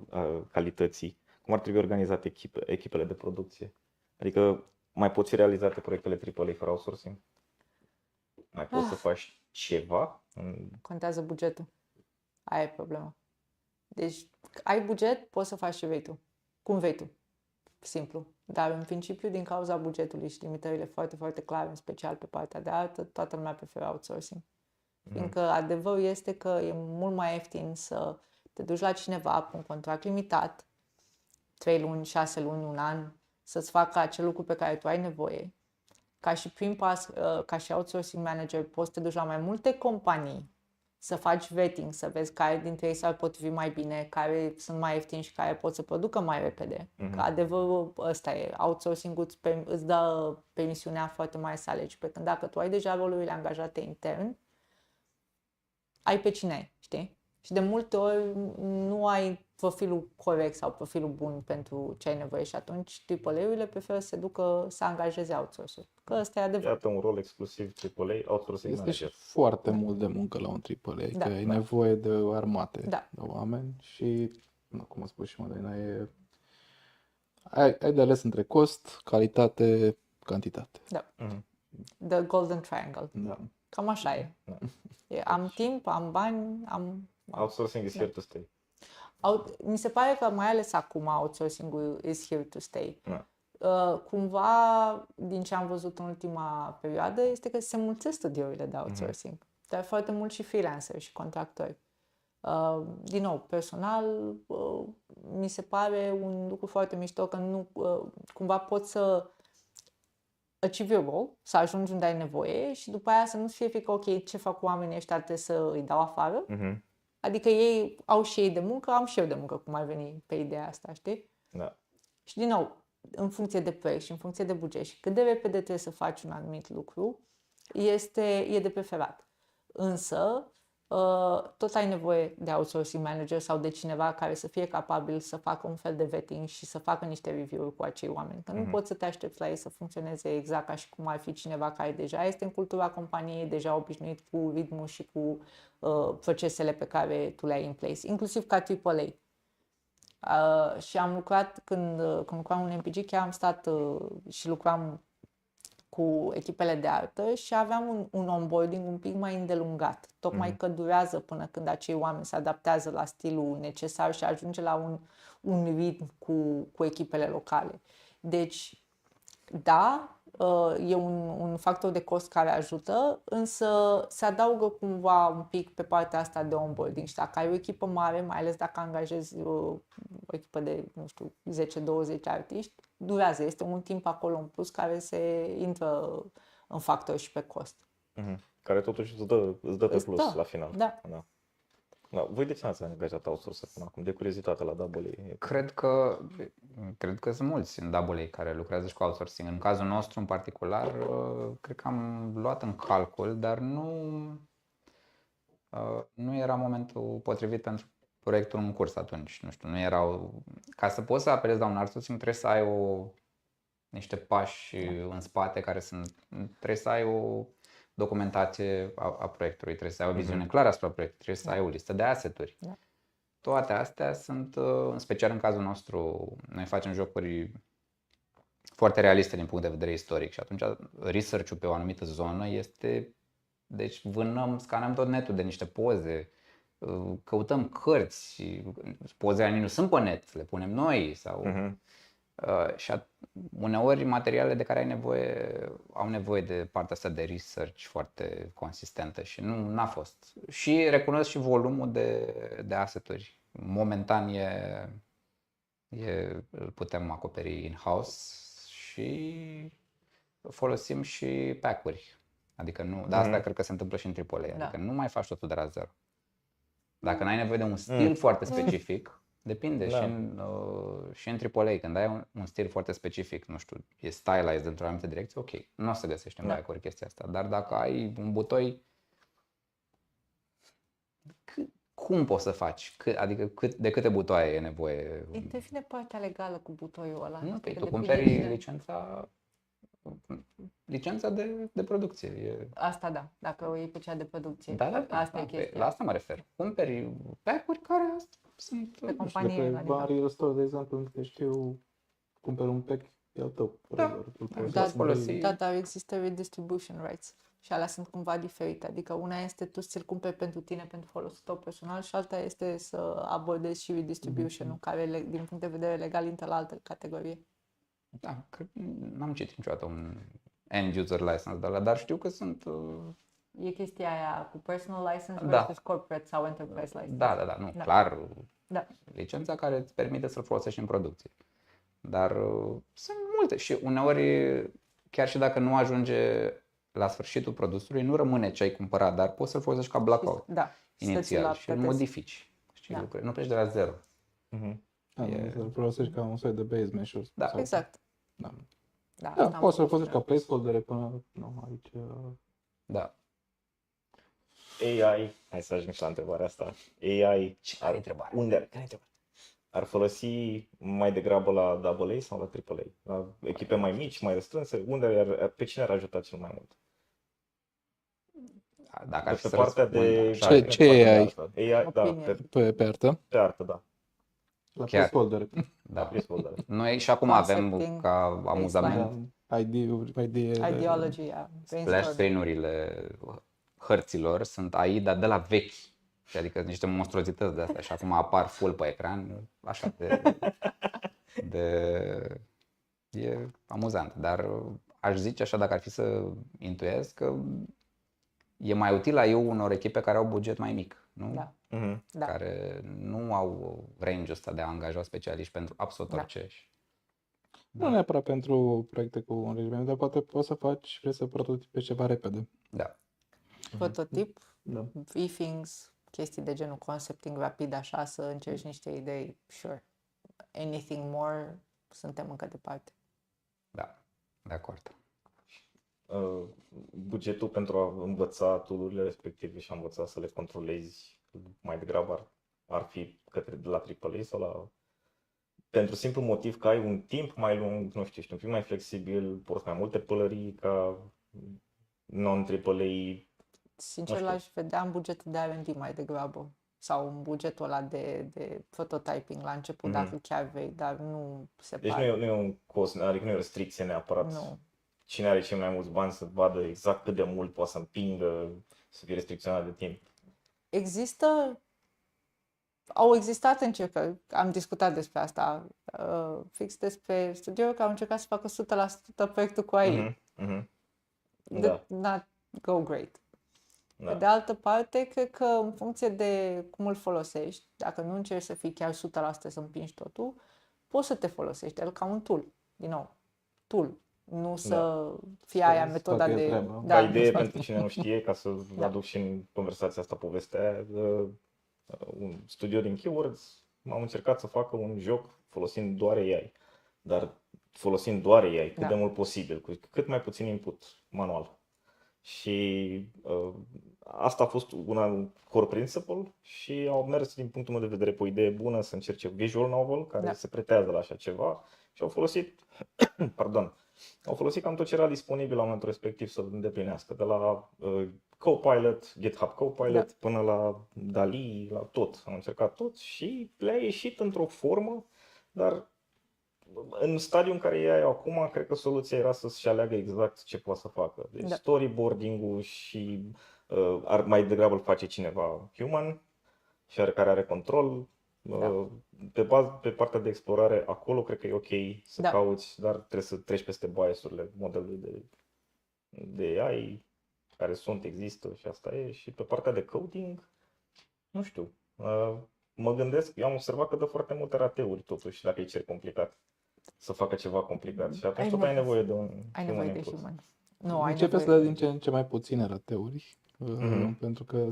calității. Cum ar trebui organizate echipele de producție? Adică mai pot fi realizate proiectele AAA fără outsourcing? Mai poți să faci ceva? Contează bugetul. Aia e problema. Deci ai buget, poți să faci ce vrei tu. Cum vrei tu. Simplu. Dar în principiu, din cauza bugetului și limitările foarte, foarte clare, în special pe partea de artă, toată lumea preferă outsourcing. Fiindcă adevărul este că e mult mai ieftin să te duci la cineva cu un contract limitat, 3 luni, 6 luni, un an, să-ți facă acel lucru pe care tu ai nevoie. Ca și prim pas, ca și outsourcing manager, poți să te duci la mai multe companii, să faci vetting, să vezi care dintre ei s-ar potrivi mai bine, care sunt mai ieftini și care pot să producă mai repede. Că adevărul ăsta e, outsourcing-ul îți dă permisiunea foarte mare să alegi. Pe când dacă tu ai deja rolurile angajate intern, ai pe cine ai, știi? Și de multe ori nu ai profilul corect sau profilul bun pentru ce ai nevoie și atunci AAA-urile preferă să se ducă să angajeze outsource-uri. Că ăsta e adevărat. Iată un rol exclusiv AAA, outsourcing manager. Este foarte mult de muncă la un AAA, că ai nevoie de armate de oameni și, cum am spus și Madalina, ai de ales între cost, calitate, cantitate. Da. The Golden Triangle. Da. Cam așa e. Am timp, am bani, am... Outsourcing is here to stay. Mi se pare că mai ales acum outsourcing-ul is here to stay. Cumva, din ce am văzut în ultima perioadă, este că se mulțesc studiourile de outsourcing. Dar foarte mult și freelancer și contractori. Din nou, personal, mi se pare un lucru foarte mișto că nu, cumva poți să achieve your goal, să ajungi unde ai nevoie și după aia să nu fie frică, ok, ce fac cu oamenii ăștia, trebuie să îi dau afară. Adică ei au și ei de muncă, am și eu de muncă, cum ar veni pe ideea asta, știi? Da. Și din nou, în funcție de proiect și în funcție de buget și cât de repede trebuie să faci un anumit lucru, e de preferat. Însă, tot ai nevoie de outsourcing manager sau de cineva care să fie capabil să facă un fel de vetting și să facă niște review-uri cu acei oameni. Că nu poți să te aștepți la ei să funcționeze exact ca și cum ar fi cineva care deja este în cultura companiei, deja obișnuit cu ritmul și cu procesele pe care tu le ai în place, inclusiv ca AAA. Și am lucrat, când lucram în MPG, chiar am stat și lucram cu echipele de artă și aveam un onboarding un pic mai îndelungat. Tocmai că durează până când acei oameni se adaptează la stilul necesar și ajunge la un ritm cu echipele locale. Deci, da, e un factor de cost care ajută, însă se adaugă cumva un pic pe partea asta de onboarding. Și dacă ai o echipă mare, mai ales dacă angajezi o echipă de, nu știu, 10-20 artiști, durează. Este un timp acolo în plus care se intră în factor și pe cost. Care totuși îți dă pe plus la final. Da. Voi de ce n-ați angajat outsourcer până acum? De curiozitate la AA. Cred că sunt mulți în AA care lucrează și cu outsourcing. În cazul nostru, în particular, cred că am luat în calcul, dar nu era momentul potrivit pentru proiectul în curs atunci. Nu știu, nu erau... Ca să poți să apelezi la un outsourcing, trebuie să ai niște pași în spate care trebuie să ai o documentație a proiectului, trebuie să ai o viziune clară asupra proiectului, trebuie să ai o listă de asset-uri. Toate astea sunt, în special în cazul nostru, noi facem jocuri foarte realiste din punct de vedere istoric și atunci research-ul pe o anumită zonă este, deci scanăm tot netul de niște poze, căutăm cărți, pozele alea nu sunt pe net, le punem noi sau... Și uneori materialele de care ai nevoie au nevoie de partea asta de research foarte consistentă și n-a fost. Și recunosc și volumul de asset-uri. Momentan îl putem acoperi in-house și folosim și pack-uri. Adică asta cred că se întâmplă și în AAA. Adică nu mai faci totul de la zero. Dacă n-ai nevoie de un stil foarte specific, depinde, și în AAA, când ai un stil foarte specific, nu știu, e stylized într-o anumită direcție, ok, nu o să găsești în back-uri chestia asta, dar dacă ai un butoi, cum poți să faci? Adică de câte butoaie e nevoie? Devine partea legală cu butoiul ăla. Nu, tu cumperi licența de producție. Asta da, dacă o iei pe cea de producție. Asta e chestia. La asta mă refer. Cumperi pack-uri care sunt pe companie. De pe Bari Store, de exemplu, încă știu, cumperi un pack, e al tău. Dar există redistribution rights și alea sunt cumva diferite. Adică una este tu să-l cumperi pentru tine, pentru folosul tău personal și alta este să abordezi și redistribution-ul, care din punct de vedere legal intră la altă categorie. Da, n-am citit niciodată un end user license de ăla, dar știu că sunt... E chestia aia cu personal license versus corporate sau enterprise license. Da, clar. Da. Licența care îți permite să-l folosești în producție. Dar sunt multe și uneori, chiar și dacă nu ajunge la sfârșitul produsului, nu rămâne ce ai cumpărat, dar poți să-l folosești ca blackout inițial și îl modifici. Știi, nu pleci de la zero. Să-l folosești ca un soi de base measure. Da, exact. Poți să-l folosești ca placeholder până aici. Da. AI, hai să ajung și la întrebarea asta. AI, ar folosi mai degrabă la AA sau la AAA? La echipe mai mici, mai restrânse? Pe cine ar ajuta cel mai mult? Dacă ar fi pe partea de... Ce AI? AI, da, pe artă? Pe artă, da. La placeholder. Da. Noi și acum avem ca amuzament ideology, splash screen-urile hărților sunt AI, dar de la vechi. Adică niște monstruozități de astea și acum apar full pe ecran, așa e amuzant, dar aș zice așa, dacă ar fi să intuiesc, că e mai util la eu unor echipe care au buget mai mic, nu? Da. Care nu au range-ul ăsta de a angaja specialiști pentru absolut orice. Nu neapărat pentru proiecte cu un regiment, dar poate poți să vrei să prototipezi ceva repede. Da. Prototip, briefings, chestii de genul concepting rapid, așa, să încerci niște idei, sure. Anything more, suntem încă departe. Da, de acord. bugetul pentru a învăța tool-urile respective și a învăța să le controlezi mai degrabă ar fi către de la AAA sau la... Pentru simplu motiv că ai un timp mai lung, nu știu, ești un pic mai flexibil, porți mai multe pălării ca non-AAA. Sincer, l-aș vedea în bugetul de R&D mai degrabă. Sau în bugetul ăla de prototyping la început, dacă chiar vrei, dar nu se Deci pare. nu e un cost, adică nu e o restricție neapărat. Nu. Cine are cei mai mulți bani să vadă exact cât de mult poate să împingă, să fie restricționat de timp. Au existat încercări, am discutat despre asta, fix despre studiouri care au încercat să facă 100% proiectul cu AI. Da. Not go great. Da. Pe de altă parte, cred că în funcție de cum îl folosești, dacă nu încerci să fii chiar 100% să împingi totul, poți să te folosești de el ca un tool. Din nou, tool. Nu să fie aia metoda de... Da, idee pentru cine nu știe, ca să aduc și în conversația asta povestea aia, un studio din Keywords am încercat să facă un joc folosind doar AI, dar folosind doar AI cât de mult posibil, cu cât mai puțin input manual. Și asta a fost un core principle și au mers din punctul meu de vedere pe o idee bună să încerce visual novel care se pretează la așa ceva și au folosit au folosit cam tot ce era disponibil la momentul respectiv să îndeplinească, de la Copilot, GitHub Copilot până la DALL-E, la tot. Am încercat tot și le-a ieșit într-o formă, dar în stadiul în care e acum, cred că soluția era să-și aleagă exact ce poate să facă. Deci storyboarding-ul și mai degrabă îl face cineva human și care are control. Pe partea de explorare, acolo cred că e ok să cauți, dar trebuie să treci peste bias-urile modelului de AI care există și asta e. Și pe partea de coding, nu știu, mă gândesc, eu am observat că dă foarte multe rateuri totuși dacă e cel complicat să facă ceva complicat și atunci tot ai nevoie de un human. Începe să dea din ce în ce mai puține rateuri, pentru că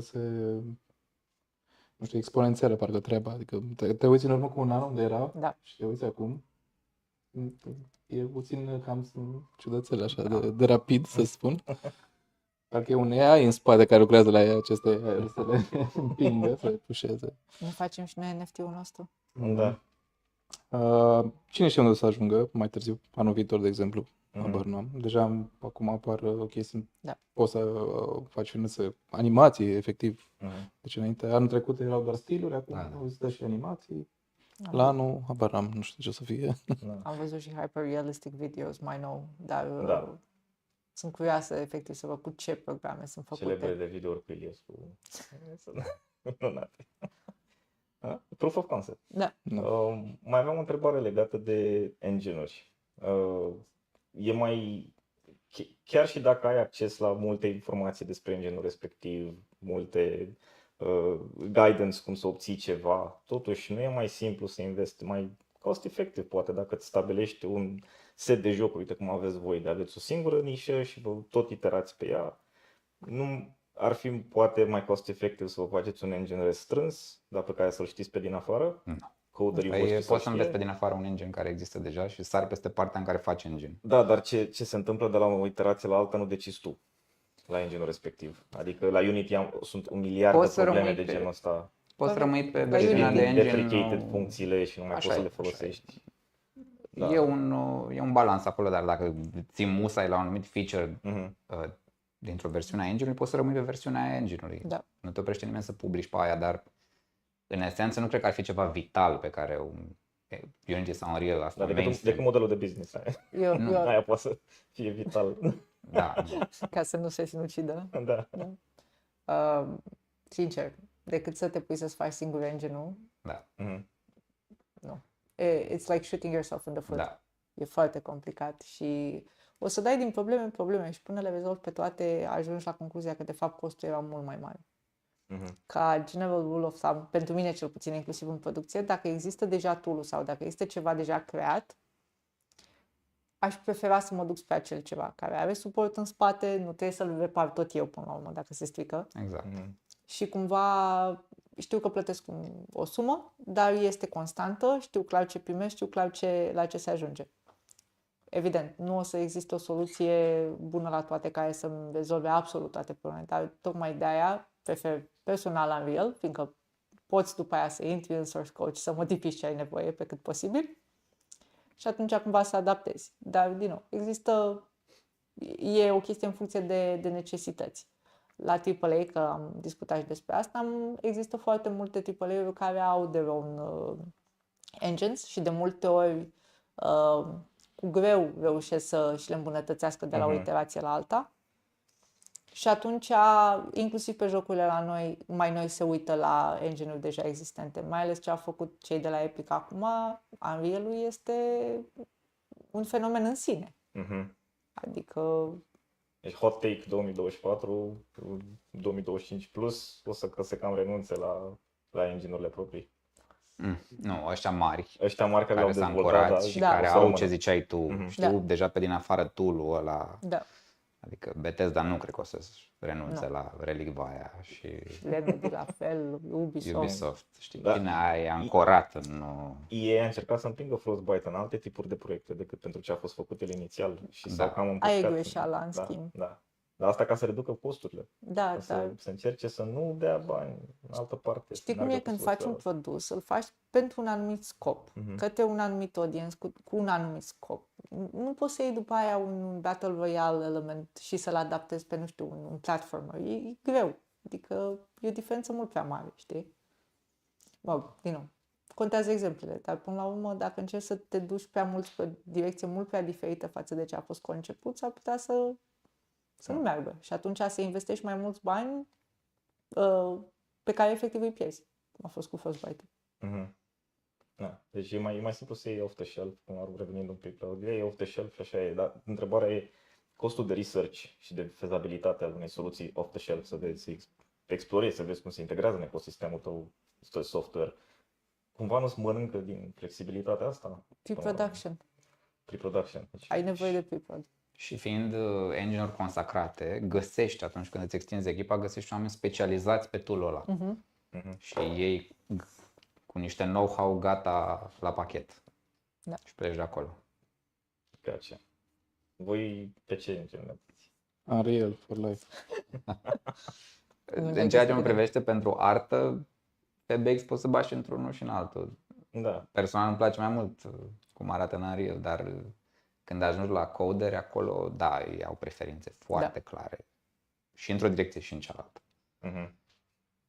nu știu, exponențială parcă treaba, adică te uiți în urmă cu un an unde era și te uiți acum, e puțin cam ciudățel așa de rapid, să spun. Parcă e un AI în spate care lucrează la aceste AI să le împingă, să le pușeze. Ne facem și noi NFT-ul nostru? Da. Cine știe unde o să ajungă mai târziu, anul viitor, de exemplu, habar nu am. Deja acum apar chestii, poți să faci animații, efectiv. Deci înainte, anul trecut erau doar stiluri, acum există și animații. La anul, habar n-am, nu știu ce o să fie. Am văzut și hyper-realistic videos mai nou, dar sunt curioasă, efectiv, să văd cu ce programe sunt făcute. Celebre de videouri cu Iliescu. Proof of concept. Mai aveam o întrebare legată de engine-uri. Chiar și dacă ai acces la multe informații despre engine-ul respectiv, multe guidance cum să obții ceva, totuși nu e mai simplu să investi, mai cost effective poate dacă îți stabilești un set de jocuri, uite cum aveți voi, de aveți o singură nișă și vă tot iterați pe ea. Nu ar fi poate mai cost effective să vă faceți un engine restrâns, dar pe care să-l știți pe din afară? Poți să înveți pe din afară un engine care există deja și sari peste partea în care faci engine. Da, dar ce se întâmplă de la o iterație la alta nu decizi tu la engine-ul respectiv. Adică la Unity sunt un miliard de probleme de genul ăsta. Poți să rămâi pe versiunea de engine. Deprecated funcțiile și nu mai poți să le folosești. E un balans acolo, dar dacă ții musai la un anumit feature dintr-o versiune a engine-ului, poți să rămâi pe versiunea engine-ului. Nu te oprește nimeni să publici pe aia, dar în esență nu cred că ar fi ceva vital pe care Unity sau Unreal asta. Decât modelul de business. Aia poate să fie vital. Ca să nu se sinucidă. Sincer, decât să te pui să-ți faci singur engine-ul. Nu. It's like shooting yourself in the foot. E foarte complicat și o să dai din probleme în probleme și până le rezolvi pe toate ajungi la concluzia că de fapt costul era mult mai mare. Ca general rule of thumb, pentru mine cel puțin, inclusiv în producție, dacă există deja tool-ul sau dacă este ceva deja creat, aș prefera să mă duc spre acel ceva care are suport în spate, nu trebuie să-l repar tot eu până la urmă dacă se strică. Exact. Și cumva știu că plătesc o sumă, dar este constantă, știu clar ce primesc, știu clar la ce se ajunge. evident, nu o să existe o soluție bună la toate care să-mi rezolve absolut toate problemele, dar tocmai de aia prefer personal Unreal, fiindcă poți după aia să intri în source code și să modifici ce ai nevoie pe cât posibil și atunci cumva să adaptezi. Dar, din nou, e o chestie în funcție de necesități. La AAA, că am discutat și despre asta, există foarte multe AAA-uri care au their own engines și de multe ori cu greu reușesc să și le îmbunătățească de la o iterație la alta. Și atunci, inclusiv pe jocurile la noi, mai noi se uită la engine-uri deja existente. Mai ales ce au făcut cei de la Epic acum, Unreal-ul este un fenomen în sine. Adică... Deci hot take 2024, 2025 plus, o să se cam renunțe la engine-urile proprii. Nu, ăștia mari care s-au ancorat și care au ce ziceai tu, știu deja pe din afară tool-ul ăla. Da. Adică Bethesda nu cred că o să renunțe la relicva aia și Remedy la fel, Ubisoft, știi, cine aia e ancorat în... EA a încercat să împingă Frostbite în alte tipuri de proiecte decât pentru ce a fost făcut el inițial și s-au cam împușcat. Aia e greșeala, în schimb. Dar asta ca să reducă costurile. Să încerce să nu dea bani în altă parte. Știi cum e când faci un produs, îl faci pentru un anumit scop, către un anumit audience, cu un anumit scop. Nu poți să iei după aia un Battle Royale element și să-l adaptezi pe, nu știu, un platformer. E greu. Adică e o diferență mult prea mare, știi? Din nou, contează exemplele, dar până la urmă, dacă încerci să te duci prea mult pe direcție mult prea diferită față de ce a fost conceput, s-ar putea să nu meargă. Și atunci să investești mai mulți bani pe care efectiv îi pierzi. Cum a fost cu Frostbite. Deci e mai simplu să iei off-the-shelf, cum revenind un pic la e off-the-shelf și așa e. Dar întrebarea e costul de research și de fezabilitate al unei soluții off-the-shelf, să vezi, să explorezi, să vezi cum se integrează în ecosistemul tău de software. Cumva nu-ți mănâncă din flexibilitatea asta? Pre-production. Deci, ai nevoie de pre-prod. Și fiind engine-uri consacrate, găsești, atunci când îți extinzi echipa, găsești oameni specializați pe tool-ul ăla. Și ei cu niște know-how gata la pachet. Și pleci de acolo. Gotcha. Voi pe ce engine? Unreal for life. În ceea ce mă privește pentru artă, pe BX poți să bagi și într-unul și în altul. Personal îmi place mai mult cum arată în Unreal, dar când ajungi la coderi, acolo, ei au preferințe foarte clare. Și într-o direcție și în cealaltă.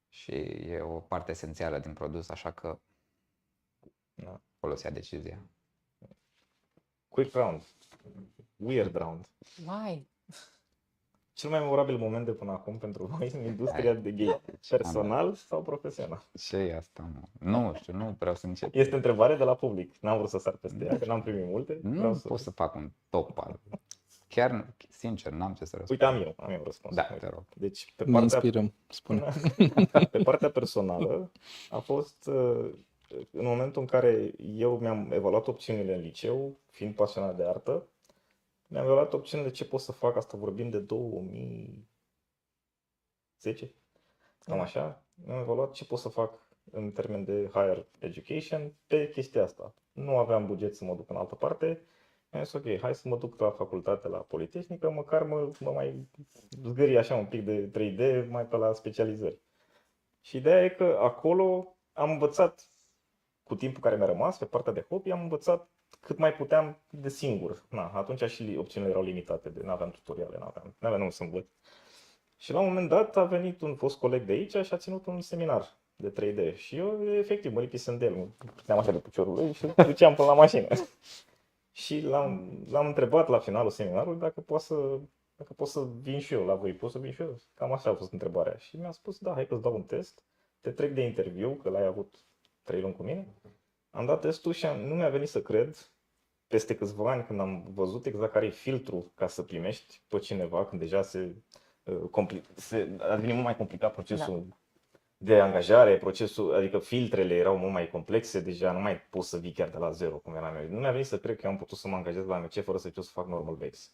Și e o parte esențială din produs, așa că acolo se ia decizia. Quick round. Weird round. Why? Cel mai memorabil moment de până acum pentru voi în industria de game, personal sau profesional? Ce e asta, mă? Nu știu, nu vreau să încep. Este întrebare de la public, n-am vrut să sar peste ea, că n-am primit multe. Nu pot să fac un top al... Chiar, sincer, n-am ce să răspund. Uite, am eu răspuns. Te rog. Deci, ne inspirăm, spune. Pe partea personală a fost în momentul în care eu mi-am evaluat opțiunile în liceu, fiind pasionat de artă, mi-am evaluat opțiunile ce pot să fac, asta vorbim de 2010, cam așa. Mi-am evaluat ce pot să fac în termen de higher education pe chestia asta. Nu aveam buget să mă duc în altă parte. Mi-am zis, ok, hai să mă duc la facultate, la Politehnică, măcar mă mai zgârie așa un pic de 3D, mai pe la specializări. Și ideea e că acolo am învățat, cu timpul care mi-a rămas, pe partea de hobby, am învățat cât mai puteam de singur. Atunci și opțiunile erau limitate, n-aveam tutoriale, n-aveam unde să învăț. Și la un moment dat a venit un fost coleg de aici și a ținut un seminar de 3D. Și eu, efectiv, mă lipisem de el, mă puteam așa de piciorul lui și îl duceam până la mașină. Și l-am întrebat la finalul seminarului dacă pot să vin și eu la voi. Pot să vin și eu? Cam așa a fost întrebarea. Și mi-a spus, da, hai că-ți dau un test, te trec de interviu, că l-ai avut 3 luni cu mine. Am dat testul și nu mi-a venit să cred, peste câțiva ani, când am văzut exact care e filtrul ca să primești pe cineva, când deja a devenit mult mai complicat procesul de angajare, adică filtrele erau mult mai complexe, deja nu mai poți să vii chiar de la zero, cum eram eu. Nu mi-a venit să cred că eu am putut să mă angajez la AMC fără să știu să fac normal base.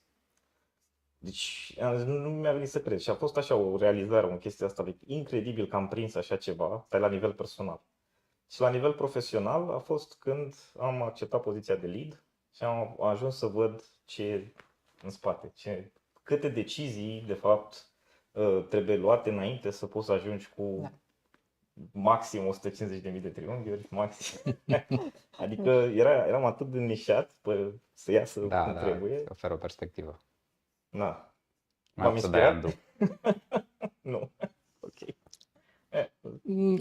Deci nu mi-a venit să cred și a fost așa o realizare, o chestie asta, incredibil că am prins așa ceva, dar la nivel personal. Și la nivel profesional a fost când am acceptat poziția de lead Și am ajuns să văd ce e în spate, câte decizii, de fapt, trebuie luate înainte să poți să ajungi cu maxim 150.000 de triunghiuri, maxim. Adică eram atât de nișat să iasă cum trebuie. Da, oferă o perspectivă. Da. M-am inspirat? Nu. Ok.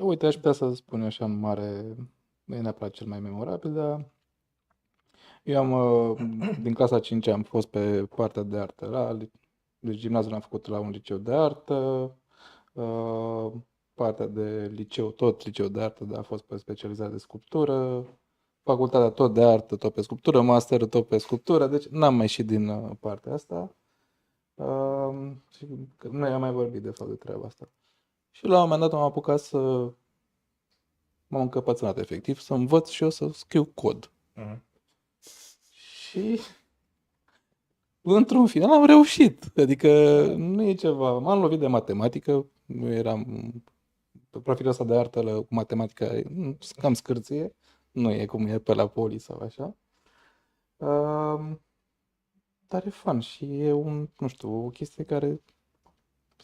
Uite, aș putea să spun așa în mare, nu e neapărat cel mai memorabil, dar eu din clasa 5 am fost pe partea de artă. Deci gimnaziul l-am făcut la un liceu de artă, partea de liceu, tot liceu de artă, dar a fost pe specializare de sculptură, facultatea tot de artă, tot pe sculptură, masterul tot pe sculptură, deci n-am mai ieșit din partea asta. Și noi am mai vorbit de fapt de treaba asta. Și la un moment dat am apucat m-am încăpățânat efectiv, să învăț și eu să scriu cod. Și într-un final am reușit. Adică nu e ceva. M-am lovit de matematică, nu eram profilul ăsta de artă cu matematica, cam scârție, nu e cum e pe la poli sau așa. Dar e fun și e nu știu, o chestie care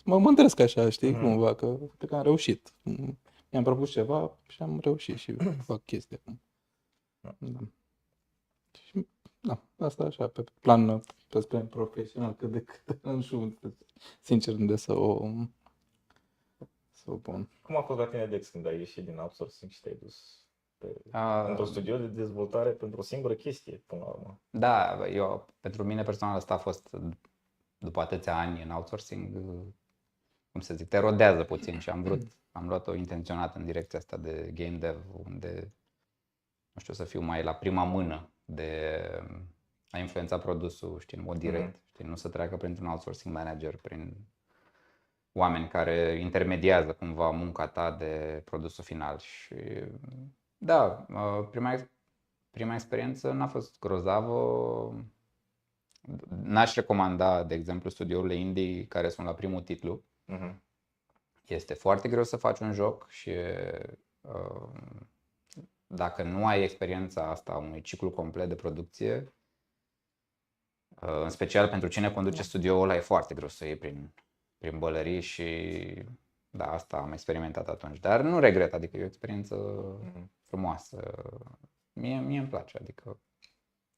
mă mândresc așa, știi, cumva, că am reușit. Mi-am propus ceva și am reușit și fac chestia. Da. Și, asta așa, pe plan profesional, cât de cât, nu știu, sincer, unde să o pun. Cum a fost la tine, Dex, când ai ieșit din outsourcing și te-ai dus într-un studio de dezvoltare pentru o singură chestie, până la urmă? Da, pentru mine personal asta a fost, după atâția ani în outsourcing, cum să zic, te rodează puțin și am luat-o intenționat în direcția asta de game dev, unde, nu știu, să fiu mai la prima mână de a influența produsul, știi, în mod direct, știi, nu să treacă printr-un outsourcing manager, prin oameni care intermediază cumva munca ta de produsul final. Și da, prima experiență n-a fost grozavă. N-aș recomanda, de exemplu, studiourile indie care sunt la primul titlu. Este foarte greu să faci un joc și dacă nu ai experiența asta unui ciclu complet de producție, în special pentru cine conduce studioul ăla, e foarte greu să iei prin bălării și da, asta am experimentat atunci. Dar nu regret, adică e o experiență frumoasă. Mie îmi place, adică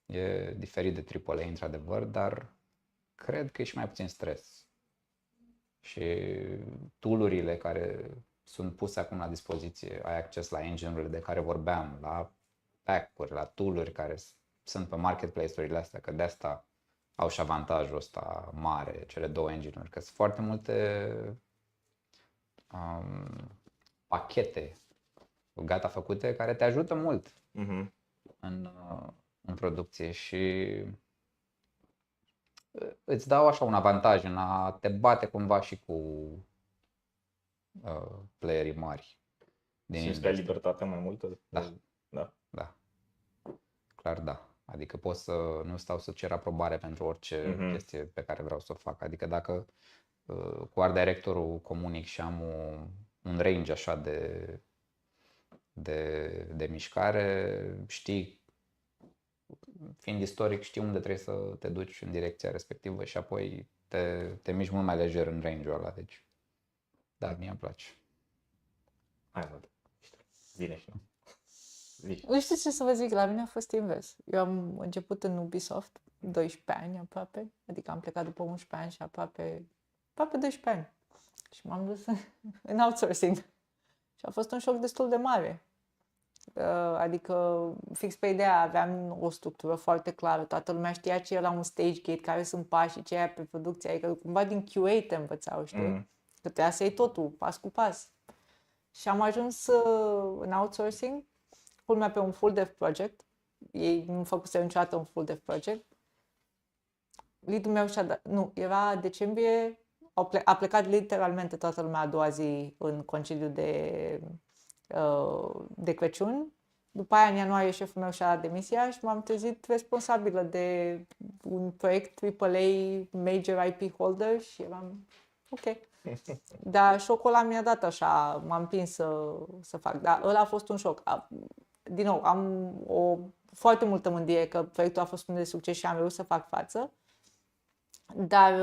e diferit de AAA într-adevăr, dar cred că e și mai puțin stres. Și tool-urile care sunt puse acum la dispoziție, ai acces la engine-urile de care vorbeam, la pack-uri, la tool-uri care sunt pe marketplace-urile astea, că de asta au și avantajul ăsta mare, cele două engine-uri, că sunt foarte multe pachete gata făcute care te ajută mult în producție și îți dau așa un avantaj în a te bate cumva și cu playerii mari. Simți că ai libertate mai multă? Da. Clar da. Adică pot să nu stau să cer aprobare pentru orice chestie pe care vreau să o fac. Adică dacă cu art directorul comunic și am un range așa de mișcare, știi, fiind istoric, știi unde trebuie să te duci în direcția respectivă și apoi te miști mult mai lejer în range-ul ăla. Deci, da, mie îmi place. Hai, văd. Bine și nu. Nu știu ce să vă zic, la mine a fost invers. Eu am început în Ubisoft 12 ani aproape, adică am plecat după 11 ani și aproape 12 ani. Și m-am dus în outsourcing. Și a fost un șoc destul de mare. Adică, fix pe ideea, aveam o structură foarte clară, toată lumea știa ce e la un stage gate, care sunt pașii, ce e pe producție, adică cumva din QA te învățau, știi? Că trebuia să iei totul, pas cu pas. Și am ajuns în outsourcing, culmea pe un full dev project. Ei nu făcuse niciodată un full dev project. Lead-ul meu era decembrie, a plecat literalmente toată lumea a doua zi în concediu de Crăciun. După aia, în ianuarie, șeful meu și-a dat demisia și m-am trezit responsabilă de un proiect AAA Major IP Holder și eram ok. Dar șocul ăla mi-a dat așa, m-am împins să fac. Dar ăla a fost un șoc. Din nou, am o foarte multă mândrie că proiectul a fost unul de succes și am reușit să fac față. Dar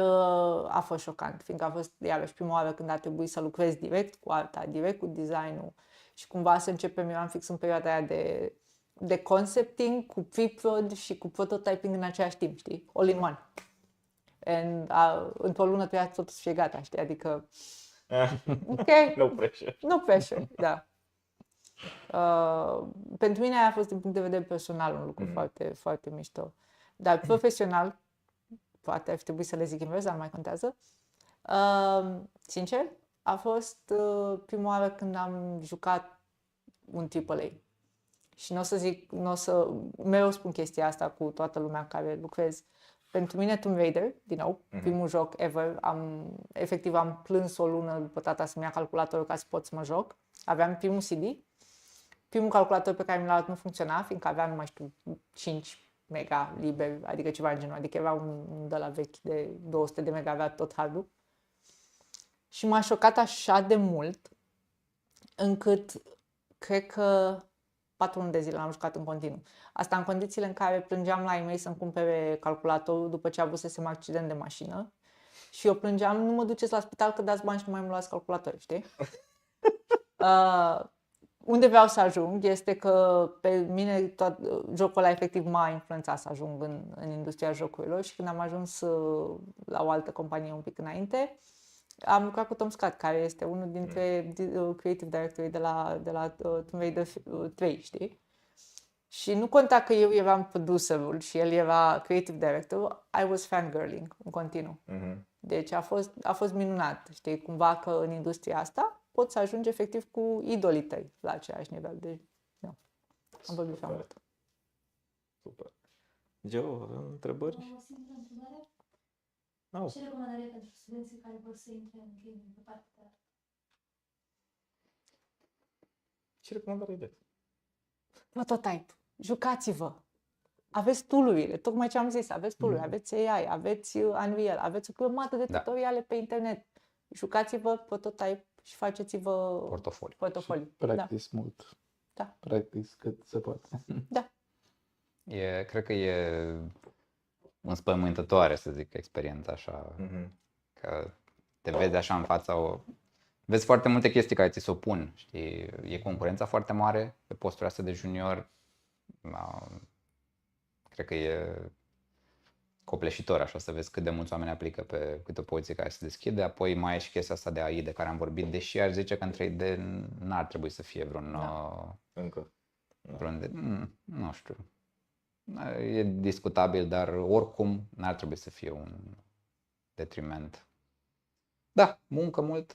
a fost șocant, fiindcă a fost iarăși prima oară când a trebuit să lucrez direct cu arta, direct cu design-ul și cumva să începem, eram fix în perioada aia de concepting, cu pre-prod și cu prototyping în același timp, știi? All in one. Într-o lună trebuia totul să fie gata, știi? Adică, ok. No pressure. No pressure, da. Pentru mine a fost din punct de vedere personal un lucru foarte, foarte mișto. Dar profesional, poate ar fi trebuit să le zic invers, dar nu mai contează. Sincer, a fost prima oară când am jucat un AAA. Și mereu spun chestia asta cu toată lumea care lucrez. Pentru mine Tomb Raider, din nou, primul joc ever, efectiv am plâns o lună după tata să-mi ia calculatorul ca să pot să mă joc. Aveam primul CD, primul calculator pe care mi l-a luat nu funcționa, fiindcă avea, nu mai știu, 5 mega liber, adică ceva în genul, adică era un de la vechi de 200 de mega, avea tot hardul. Și m-a șocat așa de mult, încât cred că 4 luni de zile l-am jucat în continuu. Asta în condițiile în care plângeam la ei mei să-mi cumpere calculatorul după ce avusesem accident de mașină și eu plângeam, nu mă duceți la spital că dați bani și nu mai îmi luați calculator, știi? Unde vreau să ajung este că pe mine jocul ăla efectiv m-a influențat să ajung în industria jocurilor și când am ajuns la o altă companie un pic înainte, am lucrat cu Tom Scott, care este unul dintre creative directorii de la Tomb Raider 3, știi? Și nu conta că eu eram producerul și el era creative director, I was fangirling în continuu. Deci a fost minunat, știi? Cumva că în industria asta poți să ajungi efectiv cu idolii tăi la același nivel. Deci, nu. Am vorbit foarte mult. Super. Geo, întrebări? O singură întrebare? No. Ce recomandare pentru studenții care vor să intre în gaming pe partea de artă? Ce recomandare de? Prototype. Jucați-vă. Aveți tool-urile, tocmai ce am zis, aveți tool-uri, aveți AI, aveți Unreal, aveți o grămadă de tutoriale pe internet. Jucați-vă prototype și faceți-vă portofoliu. Practice mult. Da. Practice cât se poate. Da. Cred că e înspăimântătoare, să zic, experiența așa. Că te vezi așa în fața vezi foarte multe chestii care ți se opun, știi? E concurența foarte mare pe postura astea de junior. Cred că e copleșitor așa să vezi cât de mulți oameni aplică pe câte o poziție care se deschide. Apoi mai e și chestia asta de AI de care am vorbit, deși aș zice că în 3D n-ar trebui să fie vreun... Încă. Nu știu. E discutabil, dar oricum n-ar trebui să fie un detriment. Da, muncă mult,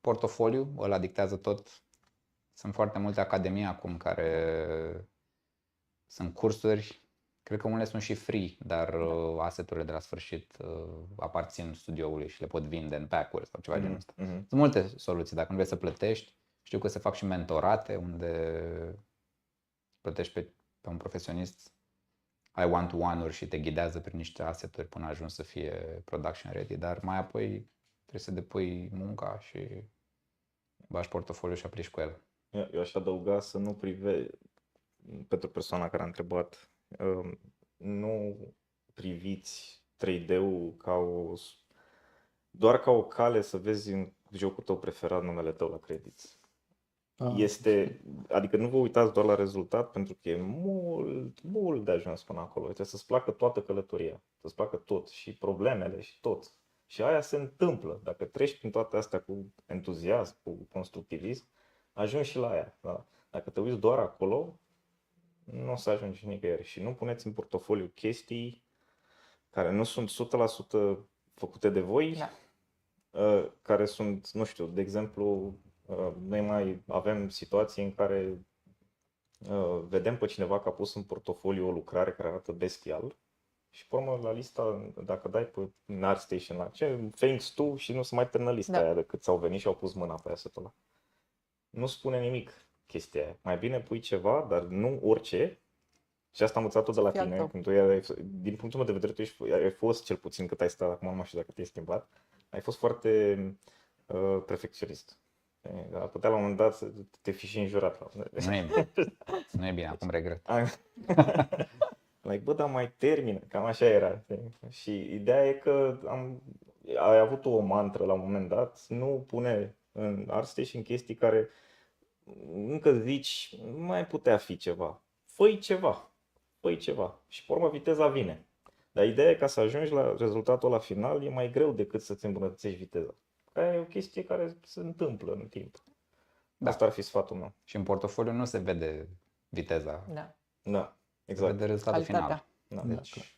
portofoliu, ăla dictează tot. Sunt foarte multe academii acum care sunt cursuri. Cred că unele sunt și free, dar asset-urile de la sfârșit aparțin studioului și le pot vinde în pack-uri sau ceva genul ăsta. Sunt multe soluții. Dacă nu vrei să plătești, știu că se fac și mentorate unde plătești pe un profesionist, ai one-to-one-uri și te ghidează prin niște asset-uri până ajungi să fie production ready, dar mai apoi trebuie să depui munca și bagi portofoliu și aplici cu el. Eu aș adăuga să nu pentru persoana care a întrebat, nu priviți 3D-ul doar ca o cale să vezi în jocul tău preferat numele tău la credits. Adică nu vă uitați doar la rezultat, pentru că e mult, mult de ajuns până acolo. Trebuie să-ți placă toată călătoria, să-ți placă tot și problemele și tot. Și aia se întâmplă. Dacă treci prin toate astea cu entuziasm, cu constructivism, ajungi și la aia. Da? Dacă te uiți doar acolo, nu o să ajungi nicăieri. Și nu puneți în portofoliu chestii care nu sunt 100% făcute de voi, care sunt, nu știu, de exemplu, noi mai avem situații în care vedem pe cineva că a pus în portofoliu o lucrare care arată bestial și pe urmă la lista, dacă dai pe ArtStation la thanks to și nu se mai termină lista aia de cât s-au venit și au pus mâna pe asset-ul ăla. Nu spune nimic chestia aia. Mai bine pui ceva, dar nu orice. Și asta am învățat-o de la tine. Când din punctul meu de vedere, tu ai fost, cel puțin cât ai stat acum, nu știu dacă te-ai schimbat, ai fost foarte perfecționist. Ar putea la un moment dat să te fi și înjurat. Nu e bine. Nu e bine, acum regret. Like, bă, dar mai termină, cam așa era. Și ideea e că ai avut o mantră la un moment dat, nu pune în ArtStation chestii care încă zici, nu mai putea fi ceva. Fă-i ceva. Și pe urmă viteza vine. Dar ideea e ca să ajungi la rezultatul ăla final, e mai greu decât să-ți îmbunătățești viteza. Aia e o chestie care se întâmplă în timp. Da. Asta ar fi sfatul meu. Și în portofoliu nu se vede viteza. Da, Se exact. vede rezultatul final. Da. Deci,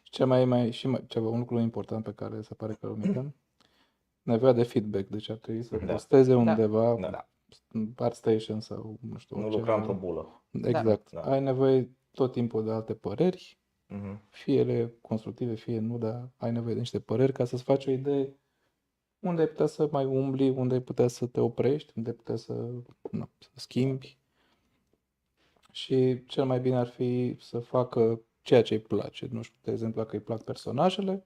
Ceva, un lucru important pe care se pare că îl uităm, nevoia de feedback. Deci ar trebui să posteze undeva, Da. ArtStation sau nu știu. Nu lucra într-o bulă. Exact. Da. Ai nevoie tot timpul de alte păreri, Mhm. fie ele constructive, fie nu, dar ai nevoie de niște păreri ca să-ți faci o idee unde ai putea să mai umbli, unde ai putea să te oprești, unde ai putea să schimbi. Și cel mai bine ar fi să facă ceea ce îi place. Nu știu, de exemplu, dacă îi plac personajele,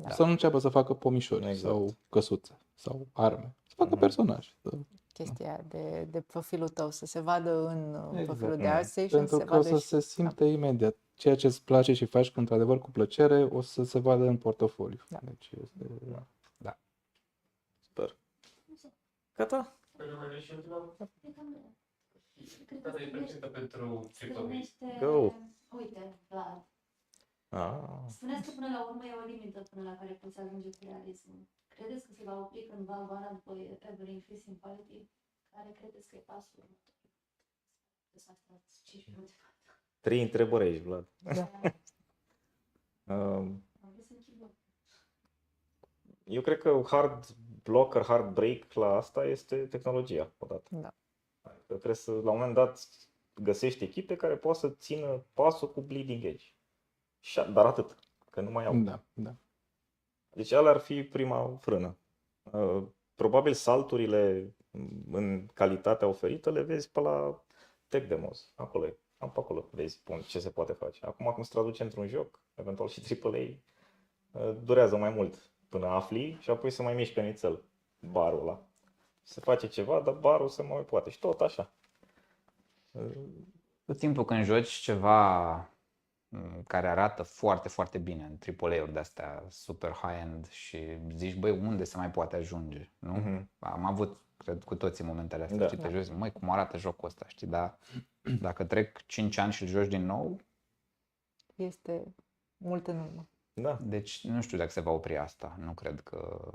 să nu înceapă să facă pomișori sau căsuțe sau arme. Să facă personaje. Chestia de profilul tău, să se vadă în profilul de ArtStation. Pentru că o să se simte imediat. Ceea ce îți place și faci într-adevăr cu plăcere, o să se vadă în portofoliu. Deci este... Sper. Gata? Asta e perfectă pentru criptomonede. Go. Uite, Vlad. Spuneți că până la urmă e o limită până la care poți ajunge cu realismul. Credeți că se va opri cândva vara după Ever Increasing Quality? Care credeți că e pasul următor? De s-a stat 5 minute. 3 întrebări aici, Vlad. Am vrut să închid. Eu cred că hard blocker, hard break la asta este tehnologia, odată. Da. Că trebuie să, la un moment dat, găsești echipe care pot să țină pasul cu bleeding edge. Dar atât, că nu mai au. Da. Deci alea ar fi prima frână. Probabil salturile în calitatea oferită le vezi pe la tech demos. Acolo vezi ce se poate face. Acum cum se traduce într-un joc, eventual și AAA, durează mai mult până afli și apoi se mai mișcă nițel barul ăla. Se face ceva, dar barul se mai poate și tot așa. tot timpul când joci ceva care arată foarte, foarte bine în AAA-uri de-astea super high-end și zici, băi, unde se mai poate ajunge, nu? Am avut, cred, cu toții momentele astea, știi, te joci, măi, cum arată jocul ăsta, știi, dar dacă trec 5 ani și îl joci din nou... Este mult în urmă. Da. Deci nu știu dacă se va opri asta, nu cred că...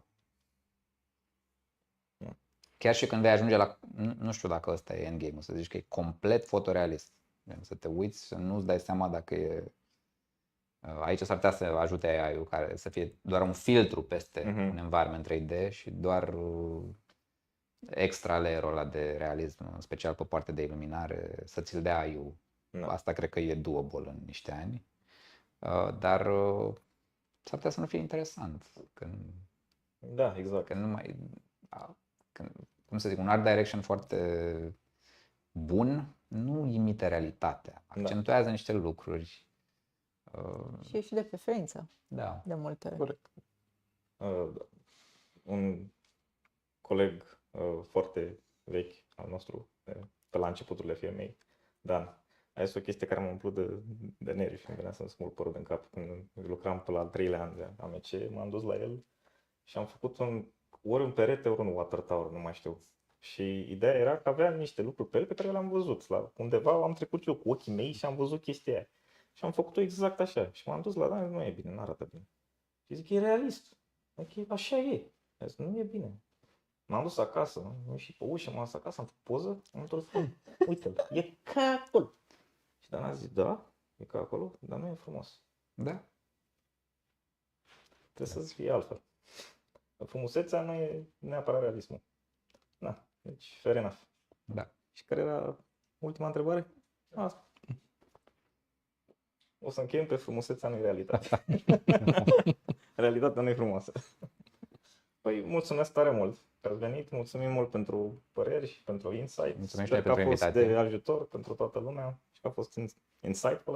Chiar și când vei ajunge la, nu știu dacă ăsta e endgame-ul, să zici că e complet fotorealist. Să te uiți, să nu-ți dai seama dacă e... Aici s-ar putea să ajute AI-ul care să fie doar un filtru peste un environment 3D și doar extra layer-ul ăla de realism, în special pe partea de iluminare, să ți-l dea AI-ul. Asta cred că e doable în niște ani. Dar s-ar putea să nu fie interesant. Da, exact. Când nu mai... cum să zic, un art direction foarte bun nu imită realitatea. Accentuează niște lucruri. Și e și de preferință. Da. De multe ori. Corect. Un coleg foarte vechi al nostru, pe la începuturile firmei, Dan, a zis o chestie care m-a umplut de nervi și îmi venea să-mi smulg părul din cap. Când lucram pe la al 3-lea an de AMC, m-am dus la el și am făcut ori un perete, ori un water tower, nu mai știu. Și ideea era că avea niște lucruri pe el pe care le-am văzut. La undeva am trecut eu cu ochii mei și am văzut chestia aia. Și am făcut-o exact așa. Și m-am dus la Dan, nu e bine, nu arată bine. Și zic, e realist. Zic, așa e. Zic, nu e bine. M-am dus acasă, am ieșit pe ușă, m-am dus acasă, am făcut poză, am întors, uite-l, e ca acolo. Și Dan a zis, da, e ca acolo, dar nu e frumos. Da. Trebuie să fie altfel. Frumusețea nu e neapărat realismul. Da, deci fair enough. Da. Și care era ultima întrebare? Asta. O să încheiem pe frumusețea nu e realitate. Realitatea nu e frumoasă. Păi mulțumesc tare mult că ați venit, mulțumim mult pentru păreri și pentru insight. Mulțumesc Sper că a pentru fost invitație. de ajutor pentru toată lumea și că a fost insightful.